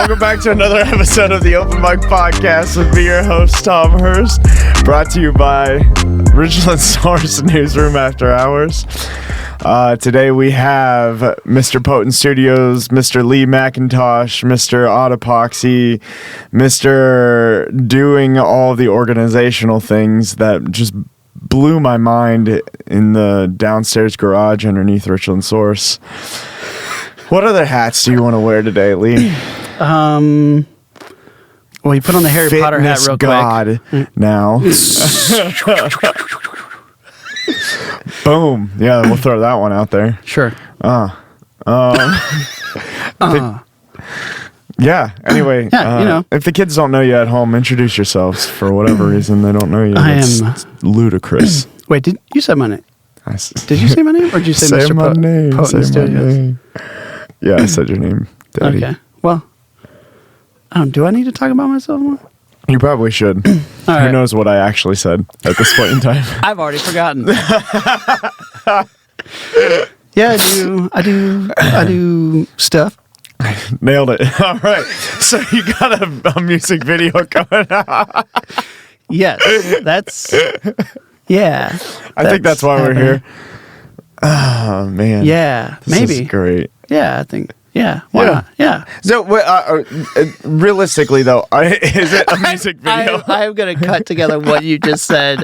Welcome back to another episode of the Open Mic Podcast with me, your host, Tom Hirst, brought to you by Richland Source Newsroom After Hours. Today we have Mr. Potent Studios, Mr. Lee McIntosh, Mr. Autopoxy, Mr. doing all the organizational things that just blew my mind in the downstairs garage underneath Richland Source. What other hats do you want to wear today, Lee? Well, you put on the Harry Potter hat real God quick. Now. Boom. Yeah, we'll throw that one out there. Sure. Yeah, anyway. Yeah, if the kids don't know you at home, introduce yourselves. For whatever reason, they don't know you. It's ludicrous. Wait, did you say my name? Did you say my name, or did you say Mr. my name. Potent Say my Studios? name. Yeah, I said your name, Daddy. Okay. Well, do I need to talk about myself more? You probably should. Who right. knows what I actually said at this point in time? I've already forgotten. Yeah, I do stuff. Nailed it. All right. So you got a music video coming out. Yes, that's... Yeah. I think that's why we're here. Oh, man. Yeah, This maybe. is great. Yeah, I think... Yeah, why not? Yeah. So, realistically, though, is it a music video? I'm going to cut together what you just said.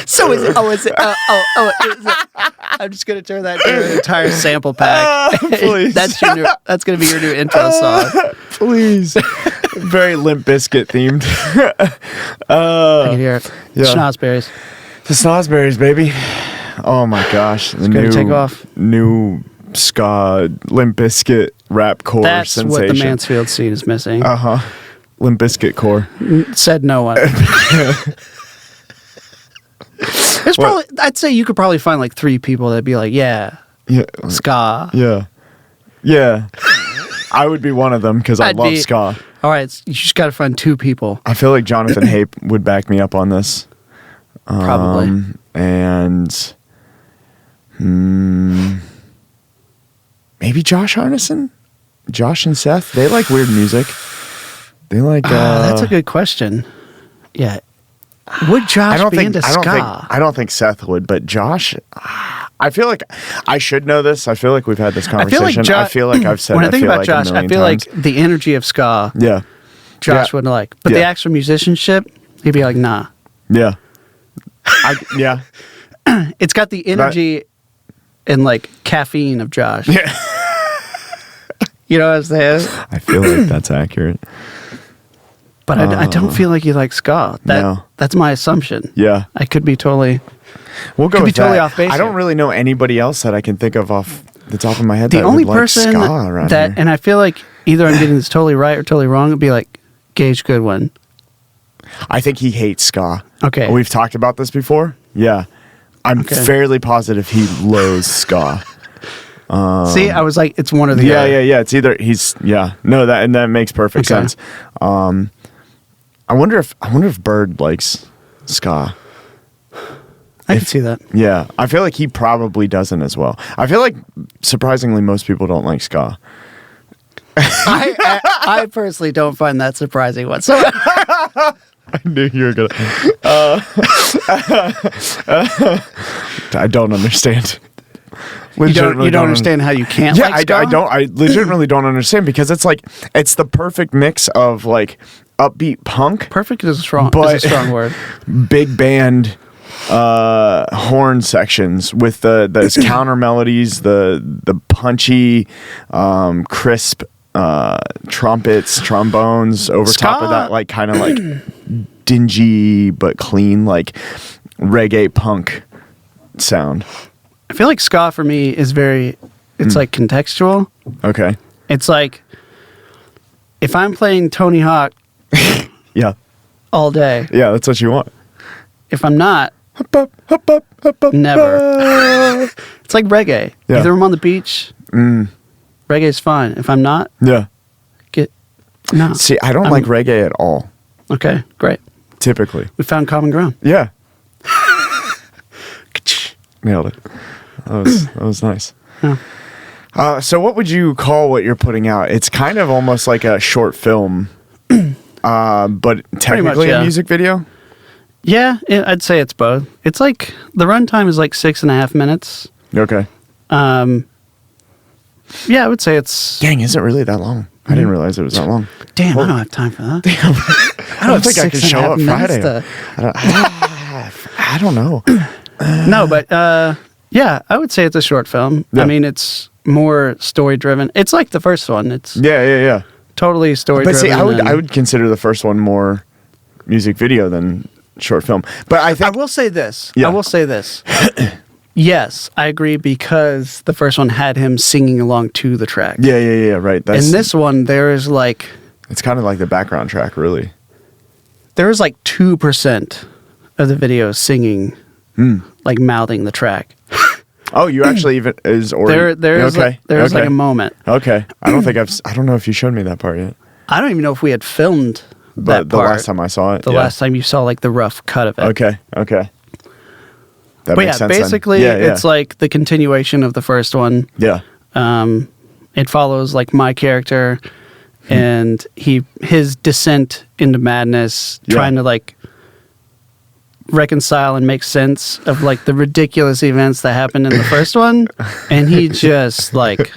So is it? Is it? I'm just going to turn that into an entire sample pack. Please. That's going to be your new intro song. Please. Very Limp Bizkit themed. I can hear it. Yeah. Schnozberries. The Snosberries, baby. Oh my gosh. The Gonna take off. New ska Limp Bizkit rap core That's sensation. what the Mansfield scene is missing. Uh-huh. Limp Bizkit core. Said no one. There's probably, I'd say you could probably find like 3 people that'd be like, yeah, ska. Yeah. I would be one of them because I love ska. All right, you just got to find 2 people. I feel like Jonathan Hape would back me up on this. Probably. And maybe Josh Arneson? Josh and Seth? They like weird music. They like... that's a good question. Yeah. Would Josh be into ska? I don't think Seth would, but Josh... I feel like I should know this. I feel like we've had this conversation. I feel like I've said when I think about like Josh, I feel like the energy of ska, Josh wouldn't like. But the actual musicianship, he'd be like, nah. Yeah. It's got the energy and like caffeine of Josh. Yeah. You know what I'm saying? I feel like that's accurate. But I don't feel like he likes ska. That's my assumption. Yeah. I could be totally... We'll go could with be totally that. off base. I don't really know anybody else that I can think of off the top of my head the that only would person like ska around that, here. and I feel like either I'm getting this totally right or totally wrong, would be like Gage Goodwin. I think he hates ska. Okay. We've talked about this before. Yeah. I'm fairly positive he loathes ska. See, I was like, it's one or the other. Yeah. It's either no, that makes perfect sense. I wonder if Bird likes ska. I can see that. Yeah, I feel like he probably doesn't as well. I feel like surprisingly most people don't like ska. I personally don't find that surprising whatsoever. I knew you were gonna. I don't understand. You don't understand how you can't like ska? I legitimately don't understand because it's like it's the perfect mix of like upbeat punk. Perfect is a strong word. Big band horn sections with those counter melodies, the punchy, crisp trumpets, trombones over top of that, like kind of like dingy but clean, like reggae punk sound. I feel like ska for me is it's like contextual. Okay. It's like if I'm playing Tony Hawk all day. Yeah, that's what you want. If I'm not, Hop up, never. It's like reggae. Yeah. Either I'm on the beach, reggae's fine. If I'm not, no. See, I don't like reggae at all. Okay, great. Typically. We found common ground. Yeah. Nailed it. That was nice. Yeah. So what would you call what you're putting out? It's kind of almost like a short film, but technically a music video? Yeah, I'd say it's both. It's like, the runtime is like 6.5 minutes. Okay. Yeah, I would say it's... Dang, is it really that long? I didn't realize it was that long. Damn, I don't have time for that. Damn. I don't think I can show up Friday. I don't know. No, but yeah, I would say it's a short film. Yeah. I mean, it's more story driven. It's like the first one. It's yeah. Totally story driven. But see, I would consider the first one more music video than short film. But I will say this. Yeah. I will say this. Yes, I agree, because the first one had him singing along to the track. Yeah, right. In this one, there is like... It's kind of like the background track, really. There is like 2% of the video singing, like mouthing the track. Oh, you actually even is already... There's like a moment. Okay. I don't know if you showed me that part yet. I don't even know if we had filmed that the part. last time I saw it. The last time you saw like the rough cut of it. Okay. That but makes sense basically, it's like the continuation of the first one. Yeah. It follows like my character and his descent into madness, trying to like reconcile and make sense of like the ridiculous events that happened in the first one, and he just like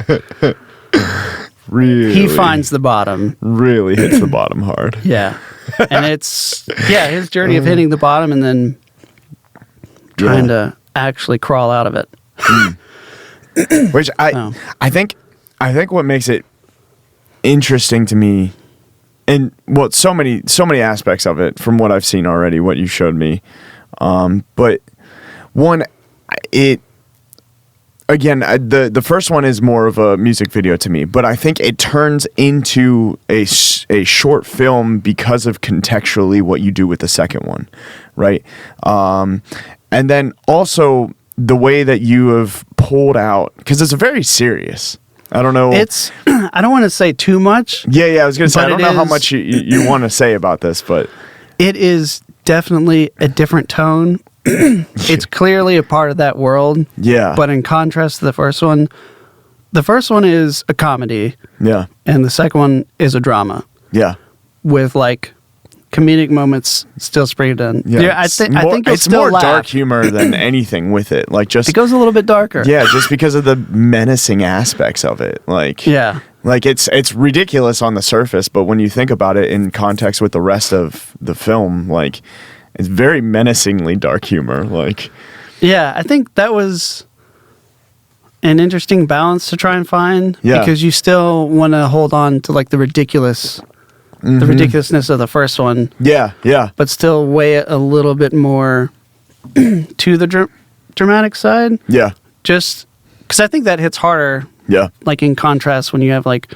he finds the bottom. Really hits the bottom hard. Yeah. And it's his journey of hitting the bottom and then trying to actually crawl out of it. Which I think what makes it interesting to me, and so many aspects of it from what I've seen already, what you showed me, but one, the first one is more of a music video to me, but I think it turns into a short film because of contextually what you do with the second one, right? And then also the way that you have pulled out, because it's very serious. I don't know. I don't want to say too much. Yeah, I was going to say, I don't know how much you want to say about this, but... It is definitely a different tone. It's clearly a part of that world. Yeah. But in contrast to the first one is a comedy. Yeah. And the second one is a drama. Yeah. With like comedic moments still sprinkled in. Yeah, I think it's more dark humor than anything with it. Like it goes a little bit darker. Yeah, just because of the menacing aspects of it. Like it's ridiculous on the surface, but when you think about it in context with the rest of the film, like it's very menacingly dark humor. Like I think that was an interesting balance to try and find. Yeah. Because you still want to hold on to like the ridiculousness of the first one. Yeah. But still weigh it a little bit more to the dramatic side. Yeah. Just because I think that hits harder. Yeah. Like in contrast when you have like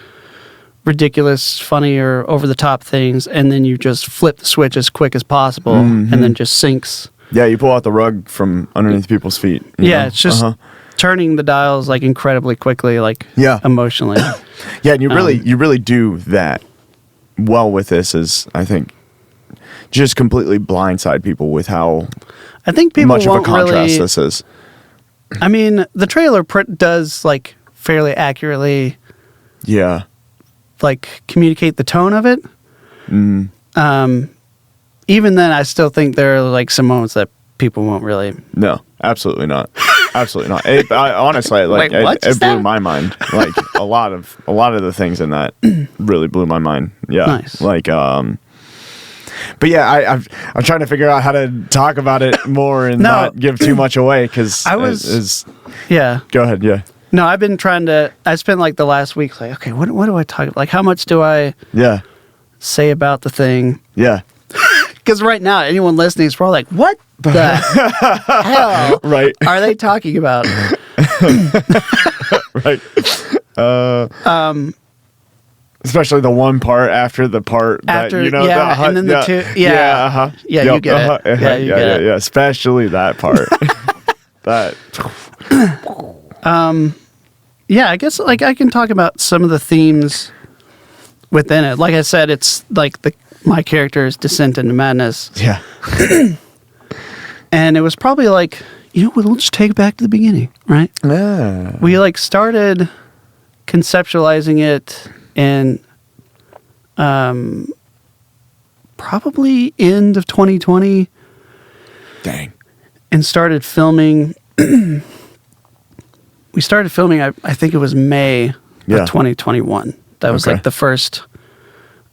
ridiculous, funny, or over-the-top things, and then you just flip the switch as quick as possible, and then just sinks. Yeah, you pull out the rug from underneath people's feet. Yeah, it's just turning the dials like incredibly quickly, like emotionally. Yeah, and you really do that well with this, is I think just completely blindside people with how I think people much of a contrast this is. I mean, the trailer does like fairly accurately like communicate the tone of it. Even then, I still think there are like some moments that people won't really. No, absolutely not. Absolutely not. Honestly, like it blew my mind. Like a lot of the things in that really blew my mind. Yeah, nice. Like but yeah, I'm trying to figure out how to talk about it more and not give too much away, because I was Go ahead. Yeah. No, I've been trying to. I spent like the last week like, okay, what do I talk about? Like, how much do I say about the thing? Yeah. Because right now, anyone listening is probably like, what the hell are they talking about? Right. Especially the one part after the part that, you know, and then the two. Yeah. You get it. Yeah, you get it. Yeah, especially that part. That. Yeah, I guess like I can talk about some of the themes within it. Like I said, it's like my character's descent into madness. Yeah. And it was probably like, we'll just take it back to the beginning, right? Yeah. We like started conceptualizing it in probably end of 2020. Dang. And started filming. We started filming, I think it was May of 2021. That was like the first.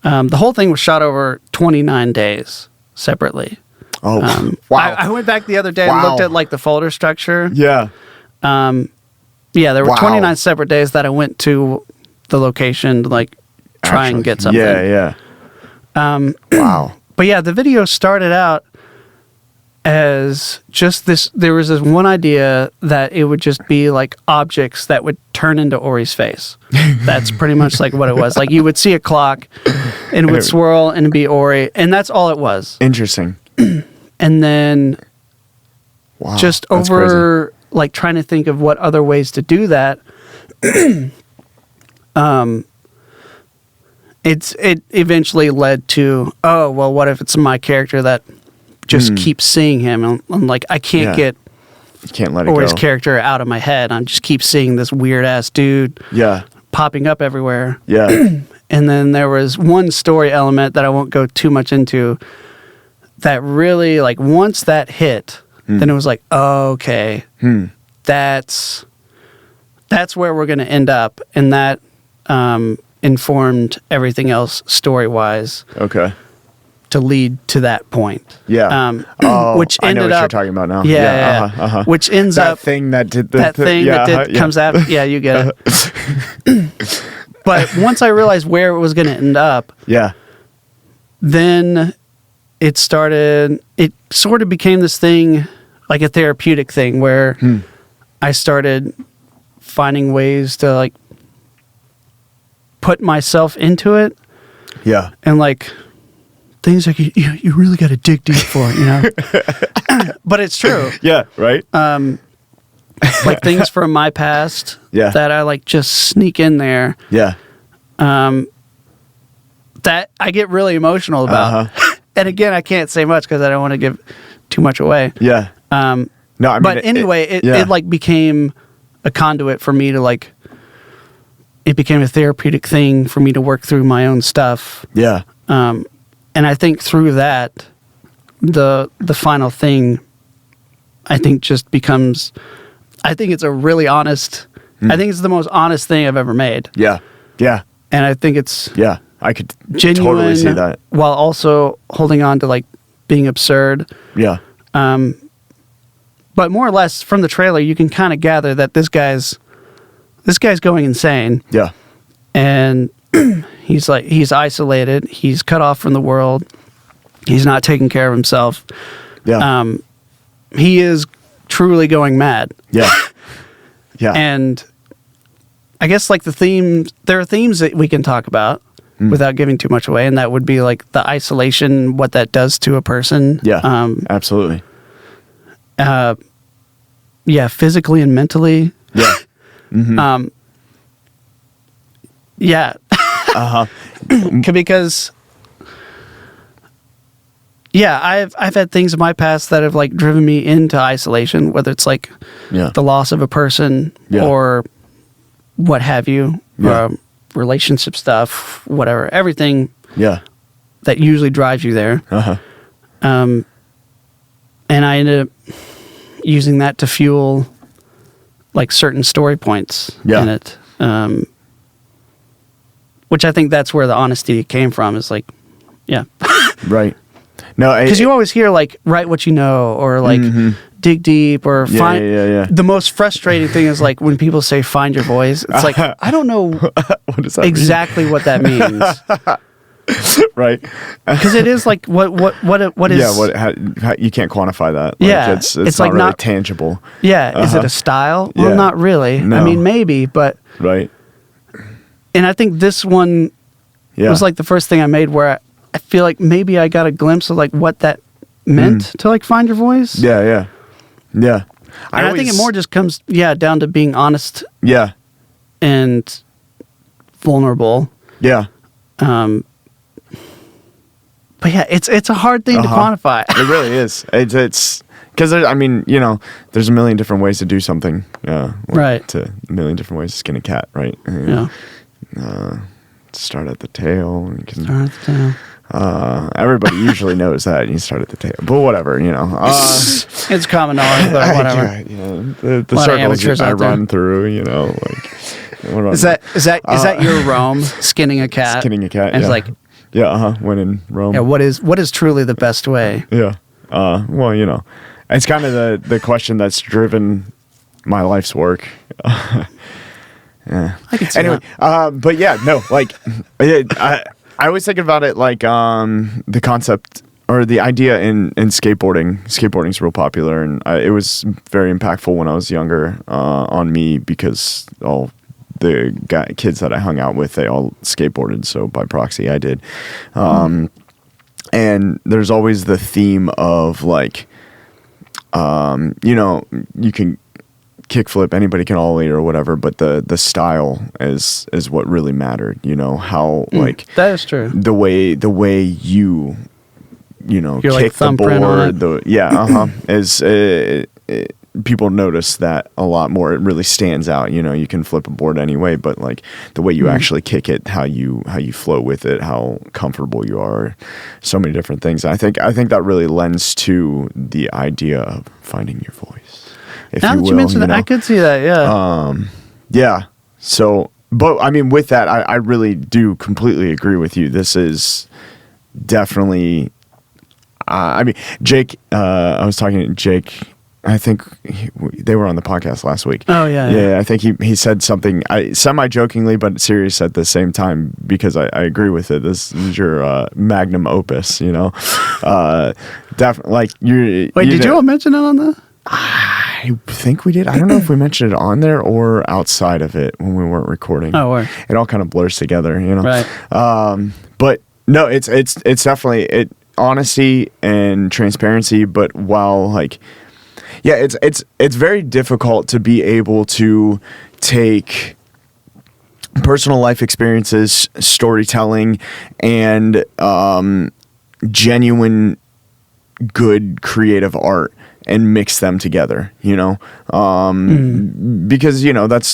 The whole thing was shot over 29 days separately. Oh, wow. I went back the other day and looked at like the folder structure. Yeah. There were 29 separate days that I went to the location to like try and get something. Yeah. Wow. But yeah, the video started out as just this. There was this one idea that it would just be like objects that would turn into Ori's face. That's pretty much like what it was. Like you would see a clock and it would swirl and be Ori, and that's all it was. Interesting. And then just over like trying to think of what other ways to do that. It eventually led to, oh, well, what if it's my character that just keeps seeing him? And I'm like, I can't get Ori's character out of my head. I just keep seeing this weird ass dude popping up everywhere. Yeah. And then there was one story element that I won't go too much into that really, like, once that hit, then it was like, oh, okay, that's where we're going to end up. And that informed everything else story-wise. Okay. To lead to that point. Yeah. Which ended I know what up, you're talking about now. Yeah. Which ends that up... thing that did the... That thing that comes out. Yeah, you get it. But once I realized where it was going to end up... Yeah. Then it sort of became this thing, like a therapeutic thing, where I started finding ways to, like, put myself into it. Yeah. And, like, things like you really got to dig deep for, you know? But it's true. Yeah, right? Like, things from my past that I, like, just sneak in there. Yeah. That I get really emotional about. And again, I can't say much because I don't want to give too much away. Yeah. No, I mean, but anyway, it like became a conduit for me to, like, it became a therapeutic thing for me to work through my own stuff. Yeah. And I think through that, the final thing, I think just becomes, I think it's a really honest, I think it's the most honest thing I've ever made. Yeah. Yeah. And I think it's I could genuine, totally see that. While also holding on to, like, being absurd. Yeah. But more or less from the trailer, you can kind of gather that this guy's going insane. Yeah. And he's isolated. He's cut off from the world. He's not taking care of himself. Yeah. He is truly going mad. Yeah. Yeah. And I guess, like, there are themes that we can talk about without giving too much away, and that would be, like, the isolation, what that does to a person. Yeah. Absolutely. Yeah, physically and mentally. Yeah. Mm-hmm. Yeah. Because I've had things in my past that have, like, driven me into isolation, whether it's, like, the loss of a person or what have you, relationship stuff, whatever, everything that usually drives you there. And I ended up using that to fuel, like, certain story points in it. Which I think that's where the honesty came from, is like, right. No, because you always hear, like, write what you know, or, like, dig deep, or find. The most frustrating thing is, like, when people say find your voice. It's like, I don't know what does that exactly mean? What that means. Right. Because it is like what is. Yeah, how, you can't quantify that. Like, it's not like really tangible. Yeah. Is it a style? Well, not really. No. I mean, maybe, but. Right. And I think this one was, like, the first thing I made where I feel like maybe I got a glimpse of, like, what that meant to, like, find your voice. Yeah. And I think it more just comes, down to being honest. Yeah. And vulnerable. Yeah. But it's a hard thing to quantify. It really is. It's Because I mean, there's a million different ways to do something. Right. To a million different ways to skin a cat, right? Yeah. Start at the tail. You can, Start at the tail. Everybody usually knows that you start at the tail, but whatever, it's common knowledge, but whatever. The circles I run through, is that your Rome skinning a cat? Skinning a cat. And it's like, when in Rome. Yeah, what is truly the best way? Yeah. Well, it's kind of the question that's driven my life's work. Yeah. I can see anyway, that. But yeah, no, like I always think about it like the concept or the idea in skateboarding. Skateboarding's real popular, and it was very impactful when I was younger on me because all the kids that I hung out with, they all skateboarded, so by proxy I did. And there's always the theme of like, you can kickflip, anybody can ollie or whatever, but the style is what really mattered. How like that is true. The way you Your, kick like, the thumbprint board, is people notice that a lot more. It really stands out. You can flip a board anyway, but like the way you actually kick it, how you flow with it, how comfortable you are, so many different things. I think that really lends to the idea of finding your voice. If now you that will, you mentioned that, I could see that. Yeah. Yeah. So, but I mean, with that, I really do completely agree with you. This is definitely. I mean, Jake. I was talking to Jake. I think they were on the podcast last week. Oh yeah. Yeah. I think he said something semi-jokingly but serious at the same time because I agree with it. This is your magnum opus. Definitely like you. Wait, did you all mention it on the? I think we did. I don't know if we mentioned it on there or outside of it when we weren't recording. Oh, word. It all kind of blurs together, Right. But no, it's definitely honesty and transparency. But while like, yeah, it's very difficult to be able to take personal life experiences, storytelling, and genuine good creative art and mix them together, because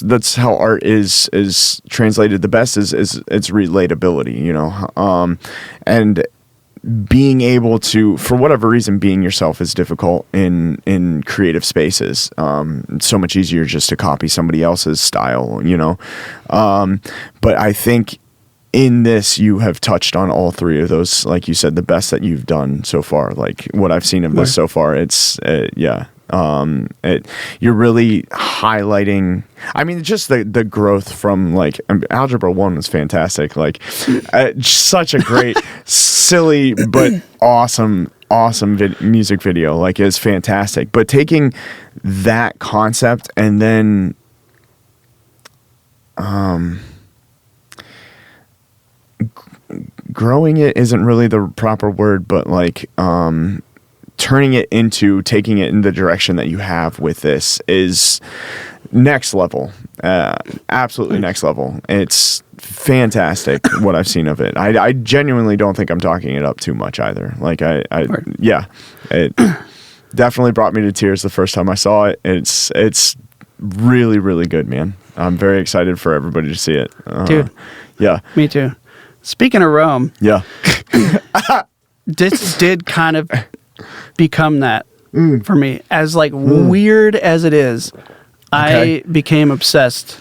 that's how art is translated the best is its relatability, and being able to, for whatever reason, being yourself is difficult in creative spaces. It's so much easier just to copy somebody else's style, but I think in this, you have touched on all three of those. Like you said, the best that you've done so far. Like what I've seen of this so far, it's you're really highlighting. I mean, just the growth from like Algebra 1 was fantastic. Like such a great, silly but awesome music video. Like it's fantastic. But taking that concept and then growing it isn't really the proper word, but like turning it into taking it in the direction that you have with this is next level. Absolutely next level. It's fantastic what I've seen of it. I genuinely don't think I'm talking it up too much either. Like it definitely brought me to tears the first time I saw it. It's really, really good, man. I'm very excited for everybody to see it. Dude. Yeah. Me too. Speaking of Rome, yeah, this did kind of become that for me. As like weird as it is, I became obsessed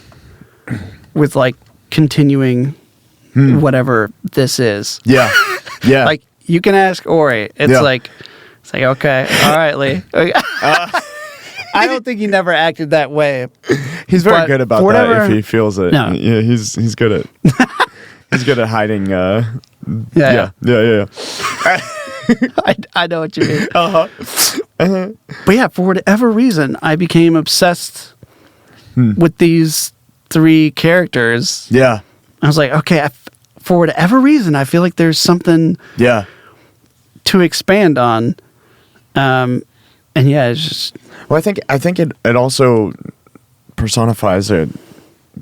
with like continuing whatever this is. Yeah, yeah. Like you can ask Ori. It's like okay, all right, Lee. I don't think he never acted that way. He's very good about that if he feels it. No. Yeah, he's good at. He's good at hiding. Yeah. I know what you mean. But yeah, for whatever reason, I became obsessed with these three characters. Yeah. I was like, okay, for whatever reason, I feel like there's something to expand on. And yeah, it's just... Well, I think it also personifies a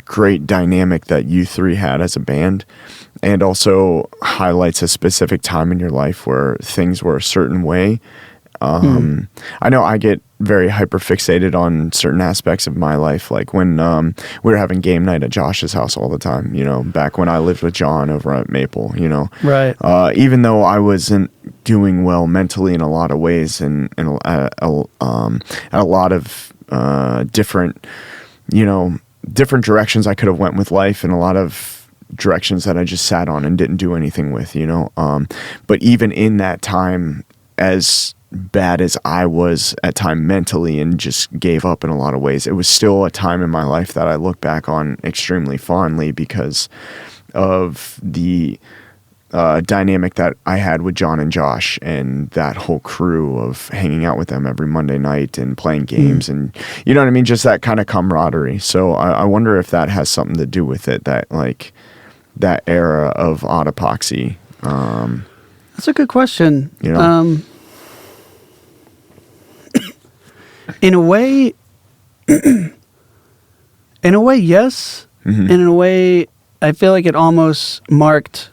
great dynamic that you three had as a band, and also highlights a specific time in your life where things were a certain way, I know I get very hyper fixated on certain aspects of my life, like when we were having game night at Josh's house all the time, you know, back when I lived with John over at Maple, you know. Right. Even though I wasn't doing well mentally in a lot of ways and at a lot of different, you know, different directions I could have went with life, and a lot of directions that I just sat on and didn't do anything with, you know. But even in that time, as bad as I was at time mentally and just gave up in a lot of ways, it was still a time in my life that I look back on extremely fondly because of the dynamic that I had with John and Josh and that whole crew of hanging out with them every Monday night and playing games and, you know what I mean? Just that kind of camaraderie. So I wonder if that has something to do with it, that like that era of autopoxy. That's a good question. You know? In a way, yes. And in a way, I feel like it almost marked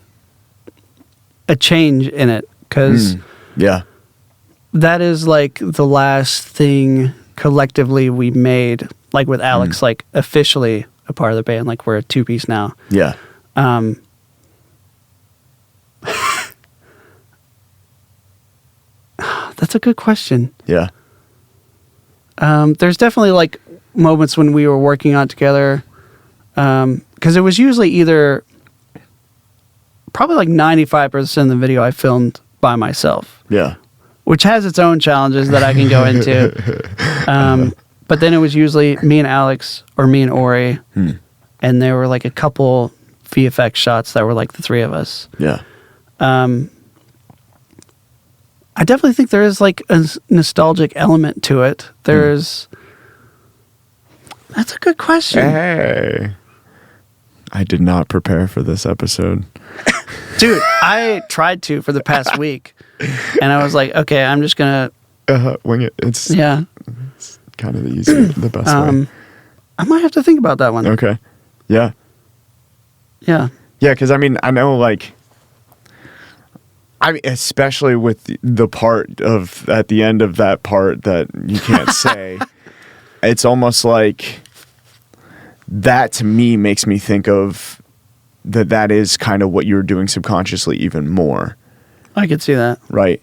a change in it, because that is like the last thing collectively we made, like with Alex, like officially a part of the band, like we're a two-piece now. Yeah. That's a good question. Yeah. There's definitely like moments when we were working on it together, because it was usually either probably like 95% of the video I filmed by myself. Yeah. Which has its own challenges that I can go into. But then it was usually me and Alex or me and Ori, and there were like a couple VFX shots that were like the three of us. Yeah. I definitely think there is like a nostalgic element to it. There's... That's a good question. Hey. I did not prepare for this episode. Dude, I tried to for the past week. And I was like, okay, I'm just going to... wing it. It's kind of the best way. I might have to think about that one. Okay. Yeah. Yeah. Yeah, because I mean, I know like... I mean, especially with the part of... At the end of that part that you can't say... It's almost like that to me makes me think of that is kind of what you're doing subconsciously even more. I could see that. Right.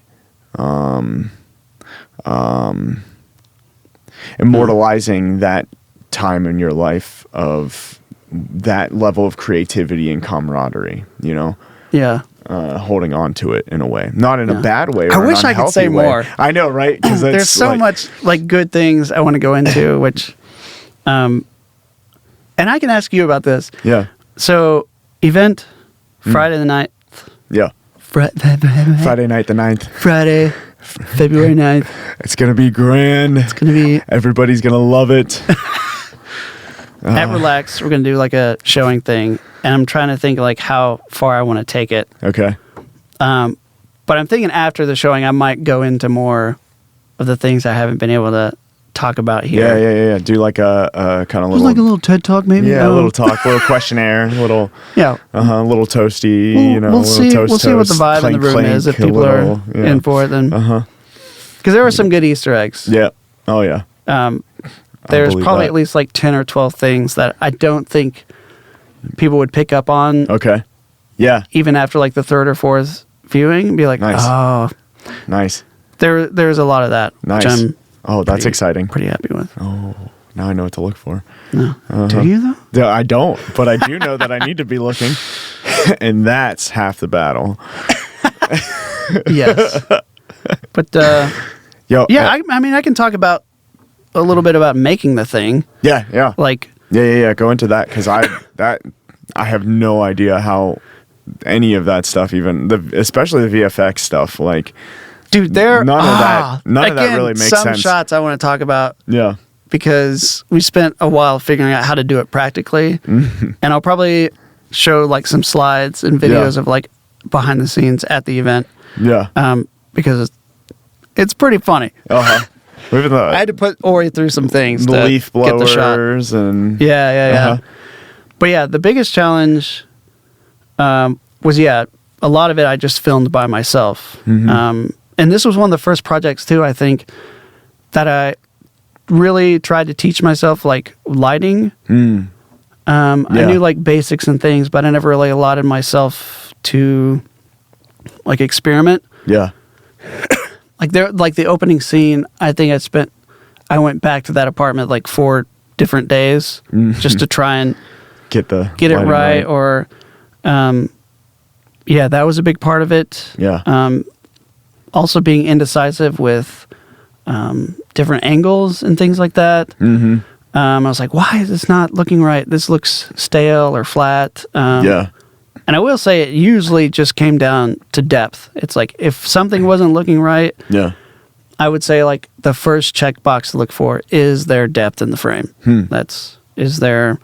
Immortalizing that time in your life of that level of creativity and camaraderie, you know? Yeah. Holding on to it in a way, not in a bad way. Or I wish I could say more. I know, right? Because there's so much like good things I want to go into, which, and I can ask you about this. Yeah. So, event Friday the 9th. Yeah. Friday night the 9th. Friday, February 9th. It's gonna be grand. It's gonna be. Everybody's gonna love it. At Relax, we're gonna do like a showing thing, and I'm trying to think like how far I want to take it. Okay. But I'm thinking after the showing, I might go into more of the things I haven't been able to talk about here. Yeah. Do like a kind of little, like a little TED talk, maybe. Yeah, a little talk, little quesquestionnaire, little. Yeah. Little toasty. We'll see. We'll see what the vibe in the room is if people are in for it. Then. Because there were some good Easter eggs. Yeah. Oh yeah. There's probably at least like 10 or 12 things that I don't think people would pick up on. Okay. Yeah. Even after like the third or fourth viewing, and be like, nice. Oh. Nice. There's a lot of that. Nice. Which I'm that's exciting. Pretty happy with. Oh, now I know what to look for. No. Do you though? Yeah, I don't, but I do know that I need to be looking. And that's half the battle. Yes. But, I mean, I can talk about a little bit about making the thing. Yeah. Like, yeah. Go into that because I have no idea how any of that stuff, even especially the VFX stuff. Like, dude, none of that really makes sense. Some shots I want to talk about. Yeah, because we spent a while figuring out how to do it practically, and I'll probably show like some slides and videos of like behind the scenes at the event. Yeah, because it's pretty funny. I had to put Ori through some things. The to leaf blowers get the shot. And yeah. But yeah, the biggest challenge was a lot of it I just filmed by myself, and this was one of the first projects too, I think, that I really tried to teach myself like lighting. I knew like basics and things, but I never really allotted myself to like experiment. Yeah. Like the opening scene, I think I went back to that apartment like 4 different days just to try and get it right. Or, that was a big part of it. Yeah. Also being indecisive with different angles and things like that. Mm-hmm. I was like, why is this not looking right? This looks stale or flat. Yeah. And I will say it usually just came down to depth. It's like if something wasn't looking right, I would say like the first checkbox to look for is there depth in the frame. Is there,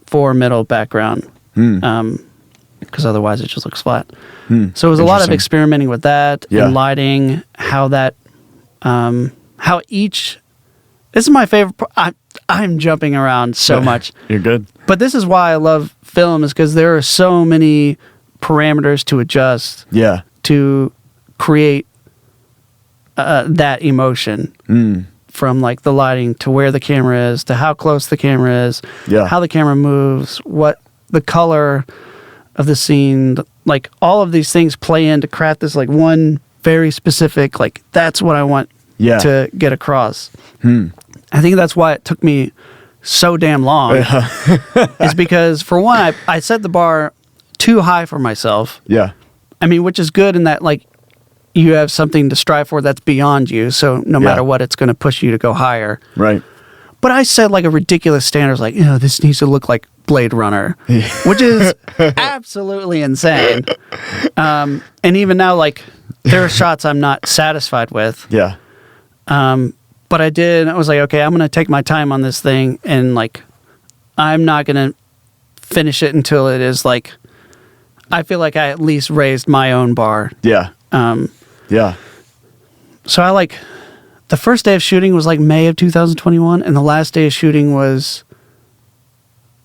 fore, middle, background. Because otherwise it just looks flat. So it was a lot of experimenting with that and lighting, how each... This is my favorite part. I'm jumping around so much. You're good. But this is why I love film, is because there are so many parameters to adjust to create that emotion. From like the lighting to where the camera is to how close the camera is, how the camera moves, what the color of the scene, like all of these things play in to craft this like one very specific, like that's what I want to get across. I think that's why it took me so damn long. Is because for one, I set the bar too high for myself. Yeah. I mean, which is good in that like you have something to strive for that's beyond you. So no matter what, it's going to push you to go higher. Right. But I set like a ridiculous standard, like, this needs to look like Blade Runner, which is absolutely insane. And even now, like, there are shots I'm not satisfied with. Yeah. But I was like, okay, I'm going to take my time on this thing, and like, I'm not going to finish it until it is like, I feel like I at least raised my own bar. Yeah. So I like, the first day of shooting was like May of 2021, and the last day of shooting was,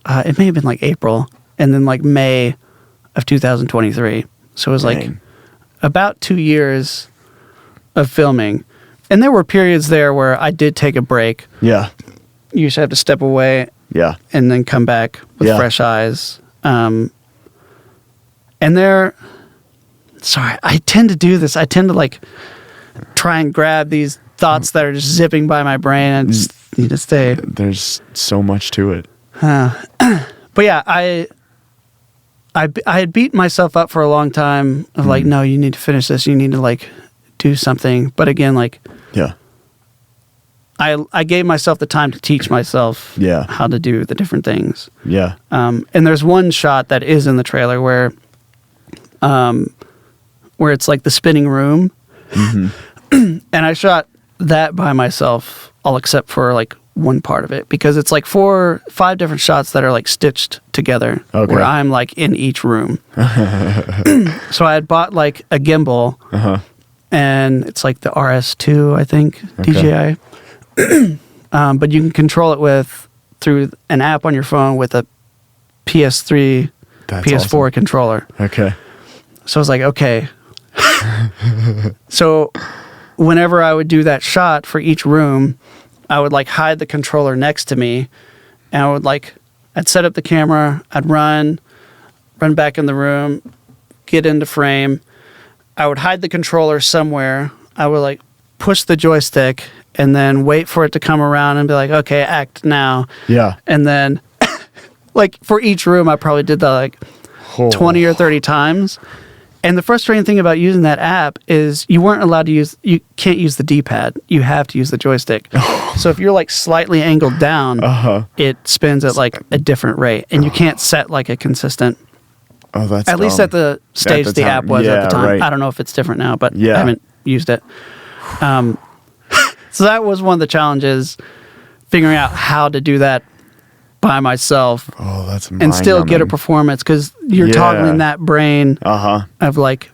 it may have been like April, and then like May of 2023. So it was like about 2 years of filming. And there were periods there where I did take a break. Yeah. You just have to step away. Yeah. And then come back with fresh eyes. And sorry, I tend to do this. I tend to like try and grab these thoughts that are just zipping by my brain and just need to stay. There's so much to it. But yeah, I had beat myself up for a long time of like, no, you need to finish this. You need to like do something. But again, like, I gave myself the time to teach myself how to do the different things. Yeah. And there's one shot that is in the trailer where it's like the spinning room. And I shot that by myself, all except for like one part of it, because it's like 4 or 5 different shots that are like stitched together where I'm like in each room. So I had bought like a gimbal and it's like the RS2, I think, DJI. But you can control it through an app on your phone with a PS3, PS4 controller. Okay. So I was like, okay. So whenever I would do that shot for each room, I would like hide the controller next to me, and I'd set up the camera, I'd run back in the room, get into frame. I would hide the controller somewhere. I would like push the joystick and then wait for it to come around and be like, okay, act now. Yeah. And then like for each room, I probably did that like 20 or 30 times. And the frustrating thing about using that app is you can't use the D-pad. You have to use the joystick. So if you're like slightly angled down, it spins at like a different rate, and you can't set like a consistent. Oh, that's at least at the stage the app was at the time. Right. I don't know if it's different now, but I haven't used it. So that was one of the challenges, figuring out how to do that by myself. Oh, that's and still get a performance, because you're toggling that brain of like,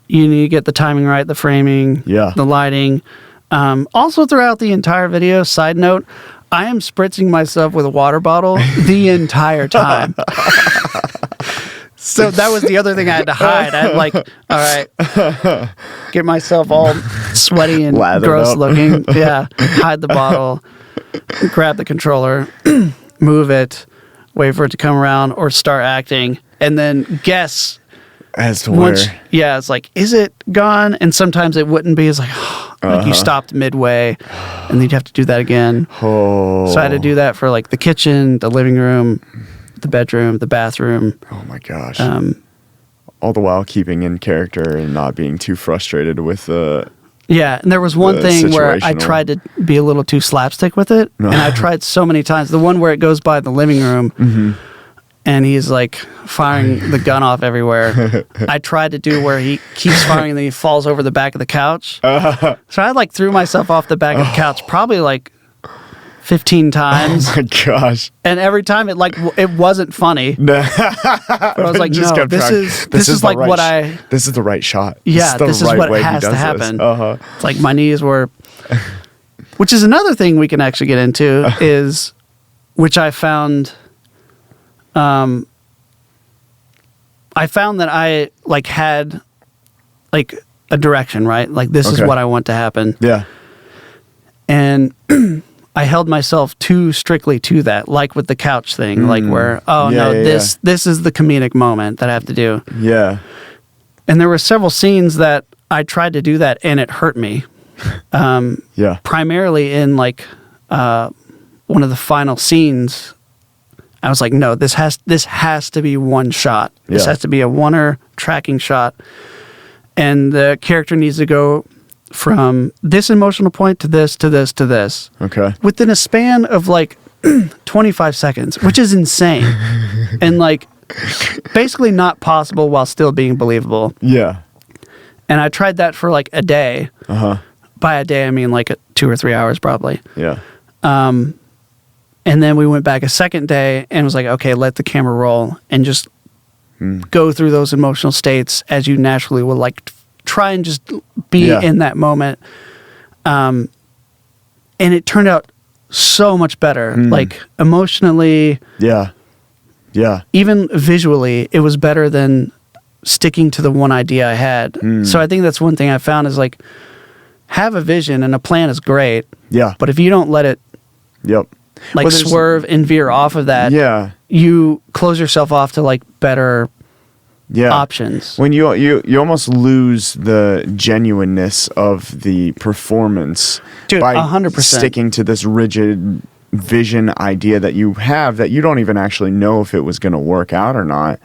you need to get the timing right, the framing, the lighting. Also throughout the entire video, side note, I am spritzing myself with a water bottle the entire time. So that was the other thing I had to hide. I had like, all right, get myself all sweaty and Lathered gross up. looking. Yeah, hide the bottle, grab the controller, move it, wait for it to come around or start acting, and then guess. As to where. Yeah, it's like, is it gone? And sometimes it wouldn't be. It's like, like you stopped midway, and then you'd have to do that again. Oh. So I had to do that for like the kitchen, the living room, the bedroom, the bathroom. Oh my gosh. All the while keeping in character and not being too frustrated with yeah, and there was one thing where I situational. tried to be a little too slapstick with it, and I tried so many times. The one where it goes by the living room, and he's like firing the gun off everywhere. I tried to do where he keeps firing and then he falls over the back of the couch. So I like threw myself off the back of the couch probably like 15 times. Oh my gosh. And every time it wasn't funny. But I was like, no, this is like what I... This is the right shot. Yeah, this is what has to happen. It's like my knees were... Which is another thing we can actually get into is... Which I found... I found that I like had like a direction, right? Like this is what I want to happen. Yeah. And I held myself too strictly to that, like with the couch thing, like where, this is the comedic moment that I have to do. Yeah. And there were several scenes that I tried to do that and it hurt me. Yeah. Primarily in like one of the final scenes, I was like, no, this has to be one shot. This has to be a one-er tracking shot. And the character needs to go from this emotional point to this, to this, to this. Okay. Within a span of like 25 seconds, which is insane. And like basically not possible while still being believable. Yeah. And I tried that for like a day. By a day, I mean like 2 or 3 hours probably. Yeah. And then we went back a second day and was like, okay, let the camera roll and just go through those emotional states as you naturally will, like try and just be in that moment. And it turned out so much better, like emotionally. Yeah. Yeah. Even visually, it was better than sticking to the one idea I had. So I think that's one thing I found is like, have a vision and a plan is great. Yeah. But if you don't let it like swerve and veer off of that, you close yourself off to like better options. When you almost lose the genuineness of the performance by 100%. sticking to this rigid vision idea that you have that you don't even actually know if it was going to work out or not.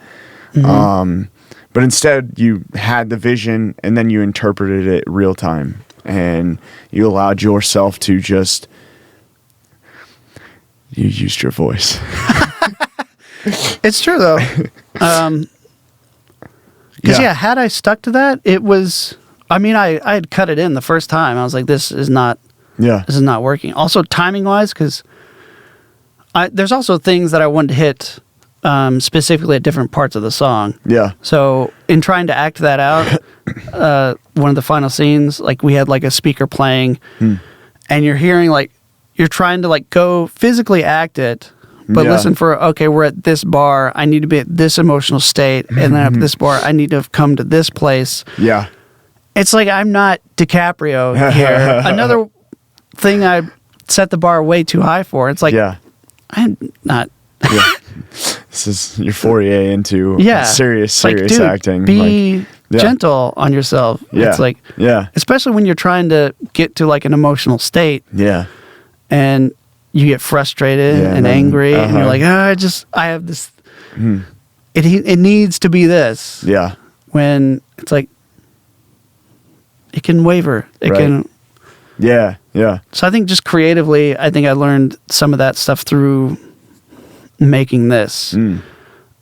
But instead you had the vision and then you interpreted it real time and you allowed yourself to just... You used your voice. It's true though. Because had I stuck to that, it was. I mean, I had cut it in the first time. I was like, this is not working. Also, timing wise, because there's also things that I wanted to hit specifically at different parts of the song. Yeah. So in trying to act that out, one of the final scenes, like we had like a speaker playing, and you're hearing like. You're trying to like go physically act it, but listen for, okay, we're at this bar. I need to be at this emotional state. And then at this bar, I need to have come to this place. Yeah. It's like, I'm not DiCaprio here. Another thing I set the bar way too high for. It's like, I'm not. This is your foray into serious like, dude, acting. Be gentle on yourself. It's like, especially when you're trying to get to like an emotional state. Yeah. And you get frustrated and angry, and you're like, I have this. It needs to be this. Yeah. When it's like, it can waver. It can. Yeah. Yeah. So I think just creatively, I think I learned some of that stuff through making this.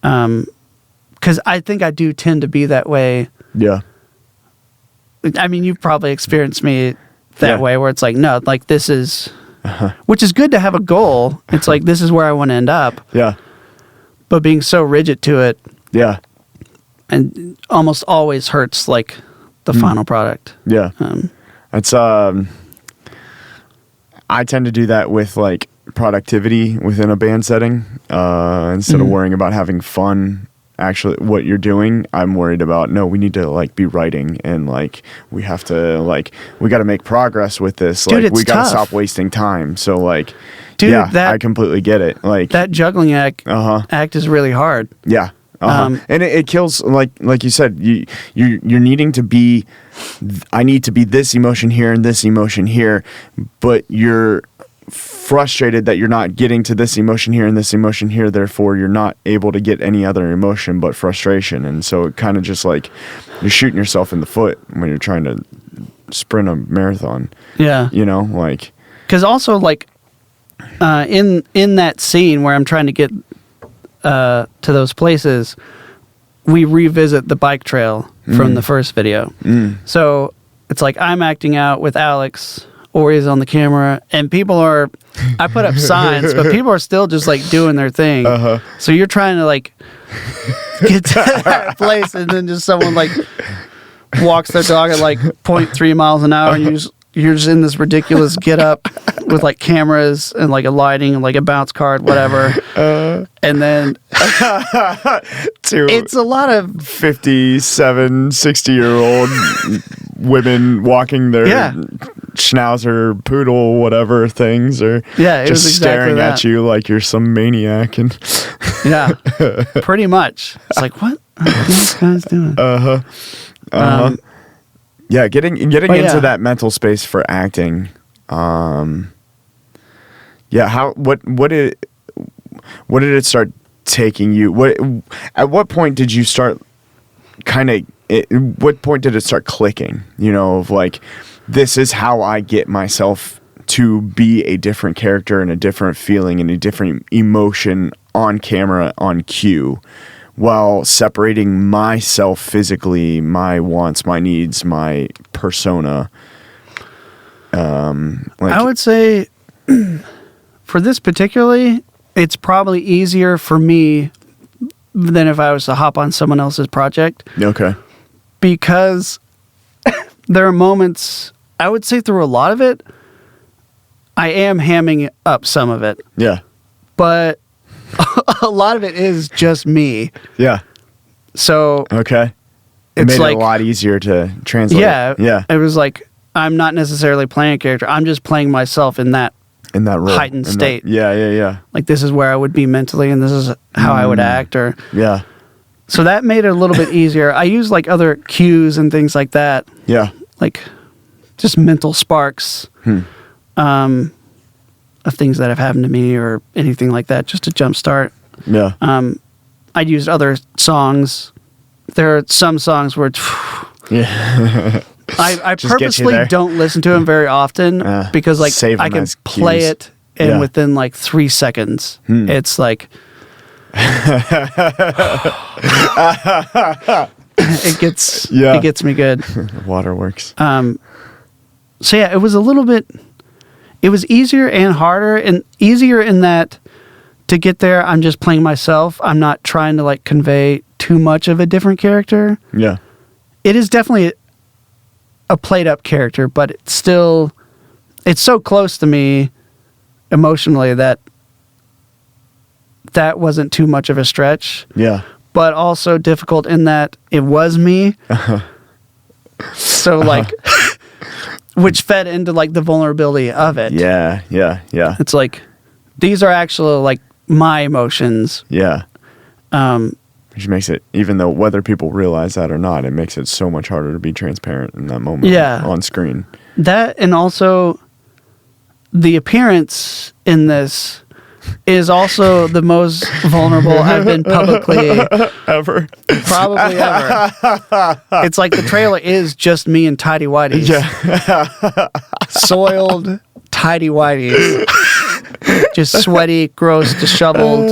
Because I think I do tend to be that way. Yeah. I mean, you've probably experienced me that way, where it's like, no, like this is. Which is good to have a goal. It's like, this is where I want to end up. Yeah. But being so rigid to it. Yeah. And almost always hurts like the final product. Yeah. It's I tend to do that with like productivity within a band setting. Instead of worrying about having fun actually what you're doing. I'm worried about, no, we need to like be writing, and like we have to like we got to make progress with this. Dude, like we got to tough. stop wasting time. So like, dude, yeah, I completely get it. Like that juggling act is really hard. Yeah. And it kills, like you said, you're needing to be, I need to be this emotion here and this emotion here, but you're frustrated that you're not getting to this emotion here and this emotion here, therefore you're not able to get any other emotion but frustration. And so it kind of just like you're shooting yourself in the foot when you're trying to sprint a marathon. Yeah. You know, like. Because also, like, in that scene where I'm trying to get to those places, we revisit the bike trail from the first video. So it's like I'm acting out with Alex, Ori's on the camera, and people are, I put up signs, but people are still just like doing their thing. So you're trying to like get to that place, and then just someone like walks their dog at like 0.3 miles an hour, and you're just in this ridiculous get up with like cameras and like a lighting and like a bounce card, whatever. And then it's a lot of 57, 60-year-old women walking their schnauzer, poodle, whatever things, or just staring at you like you're some maniac. And pretty much. It's like, what are these guys doing? Yeah, getting into that mental space for acting. What did it start taking you? At what point did you start what point did it start clicking? You know, of like, this is how I get myself to be a different character and a different feeling and a different emotion on camera, on cue, while separating myself physically, my wants, my needs, my persona. I would say for this particularly, it's probably easier for me than if I was to hop on someone else's project. Okay. Because there are moments, I would say through a lot of it, I am hamming up some of it. Yeah. But a lot of it is just me. Yeah. So okay, it's made like it a lot easier to translate. Yeah. It was like I'm not necessarily playing a character. I'm just playing myself in that role, heightened state. Yeah. Like, this is where I would be mentally, and this is how I would act. Or so that made it a little bit easier. I use like other cues and things like that. Yeah. Like just mental sparks. Of things that have happened to me or anything like that, just to jumpstart. Yeah. I'd used other songs. There are some songs where I purposely don't listen to them very often because like I can play it and within like 3 seconds it's like it gets me good. Waterworks. So yeah, it was a little bit. It was easier and harder, and easier in that to get there, I'm just playing myself. I'm not trying to like convey too much of a different character. Yeah. It is definitely a played up character, but it's so close to me emotionally that wasn't too much of a stretch. Yeah. But also difficult in that it was me. So like... which fed into like the vulnerability of it. Yeah. It's like, these are actually like my emotions. Yeah. Which makes it, even though whether people realize that or not, it makes it so much harder to be transparent in that moment on screen. That, and also the appearance in this is also the most vulnerable I've been publicly ever. Probably ever. It's like the trailer is just me and tidy whities. Yeah. Soiled tidy whities. Just sweaty, gross, disheveled.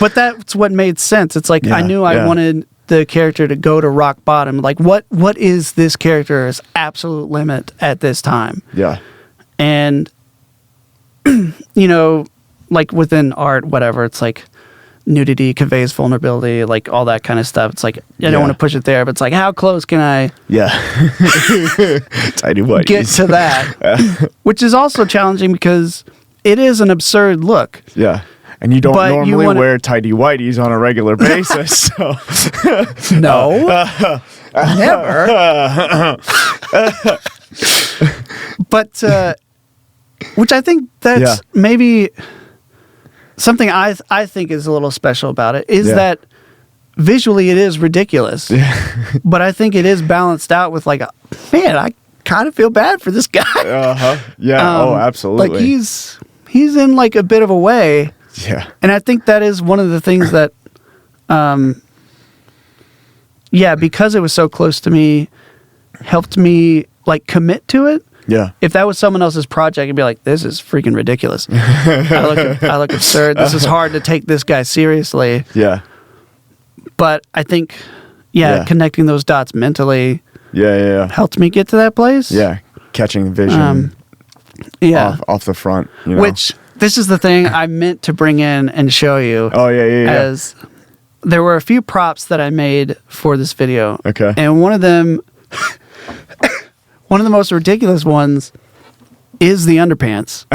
But that's what made sense. It's like I knew I wanted the character to go to rock bottom. Like what is this character's absolute limit at this time? Yeah. And you know, like within art, whatever, it's like nudity conveys vulnerability, like all that kind of stuff. It's like, I don't want to push it there, but it's like, how close can I tidy whities get to that? Which is also challenging because it is an absurd look. Yeah. And you don't normally wear tighty whities on a regular basis. So. No. Never. But, which I think that's maybe something I think is a little special about it is that visually it is ridiculous. Yeah. But I think it is balanced out with like, man, I kind of feel bad for this guy. Yeah. Absolutely. Like he's in like a bit of a way. Yeah. And I think that is one of the things that, because it was so close to me, helped me like commit to it. Yeah. If that was someone else's project, I'd be like, this is freaking ridiculous. I look absurd. This is hard to take this guy seriously. Yeah. But I think, connecting those dots mentally helped me get to that place. Yeah. Catching the vision off the front. You know? Which, this is the thing I meant to bring in and show you. Oh, yeah. As there were a few props that I made for this video. Okay. And one of them, one of the most ridiculous ones is the underpants.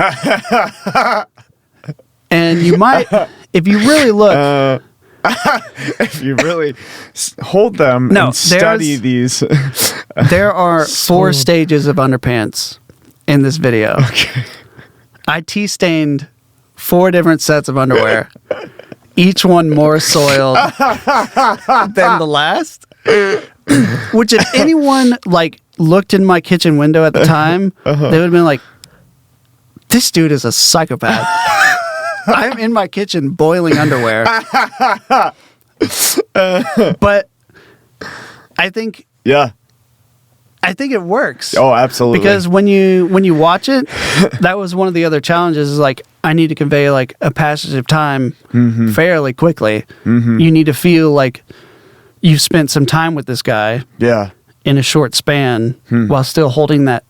And you might, if you really look... if you really hold them and study these. There are 4 stages of underpants in this video. Okay. I tea-stained 4 different sets of underwear, each one more soiled than the last. Which if anyone like looked in my kitchen window at the time, they would have been like, this dude is a psychopath. I'm in my kitchen boiling underwear. But I think it works. Oh, absolutely. Because when you watch it, that was one of the other challenges is like I need to convey like a passage of time fairly quickly. Mm-hmm. You need to feel like you've spent some time with this guy. Yeah. In a short span while still holding that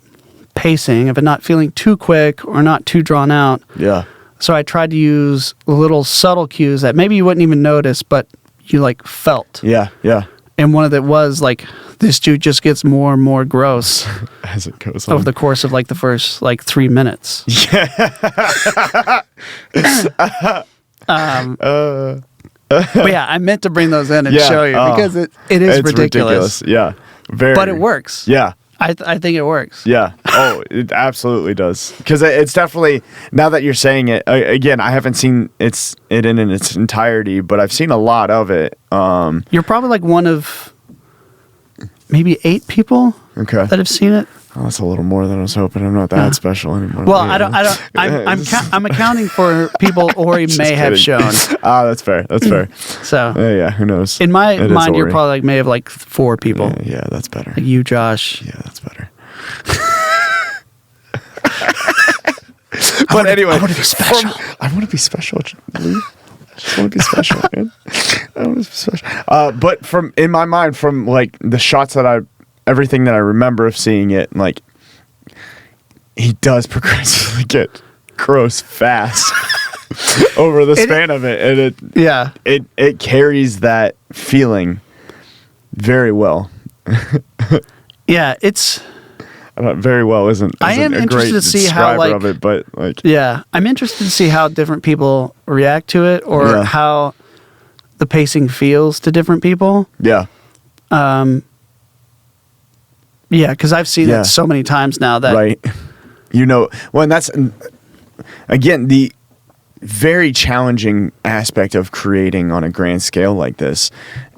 pacing of it not feeling too quick or not too drawn out. Yeah. So I tried to use little subtle cues that maybe you wouldn't even notice, but you like felt. Yeah, yeah. And one of it was like, this dude just gets more and more gross as it goes on over the course of like the first like 3 minutes. Yeah. But yeah, I meant to bring those in and show you because it is ridiculous. Yeah, very. But it works. Yeah. I think it works. Yeah. Oh, it absolutely does. Because it's definitely, now that you're saying it, again, I haven't seen it in its entirety, but I've seen a lot of it. You're probably like one of maybe 8 people that have seen it. Oh, that's a little more than I was hoping. I'm not that special anymore. Well, I'm accounting for people Ori may have shown. Ah, that's fair. That's fair. So yeah, who knows? In my mind, you're probably like may have like 4 people. Yeah, that's better. Like you, Josh. Yeah, that's better. But anyway, I want to be special. I want to be special. Lee. I just want to be special, man. I want to be special. But in my mind, from like the shots that everything that I remember of seeing it, like he does progressively get gross fast over the span of it, and it carries that feeling very well. Yeah, it's very well isn't I am a interested great to see how like of it, but like I'm interested to see how different people react to it or how the pacing feels to different people. Yeah. Yeah, because I've seen it so many times now that... Right. You know, well, and that's, again, the very challenging aspect of creating on a grand scale like this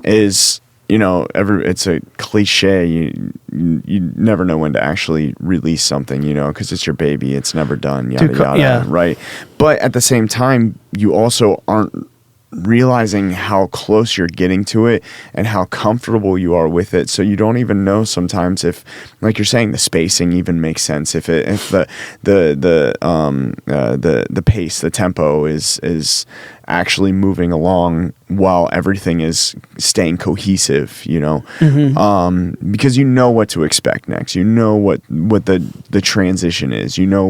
is, you know, it's a cliche. You never know when to actually release something, you know, because it's your baby. It's never done, yada, yada, right? But at the same time, you also aren't realizing how close you're getting to it and how comfortable you are with it, so you don't even know sometimes if, like you're saying, the spacing even makes sense, if the pace, the tempo is actually moving along while everything is staying cohesive, you know. Because you know what to expect next, you know what the transition is, you know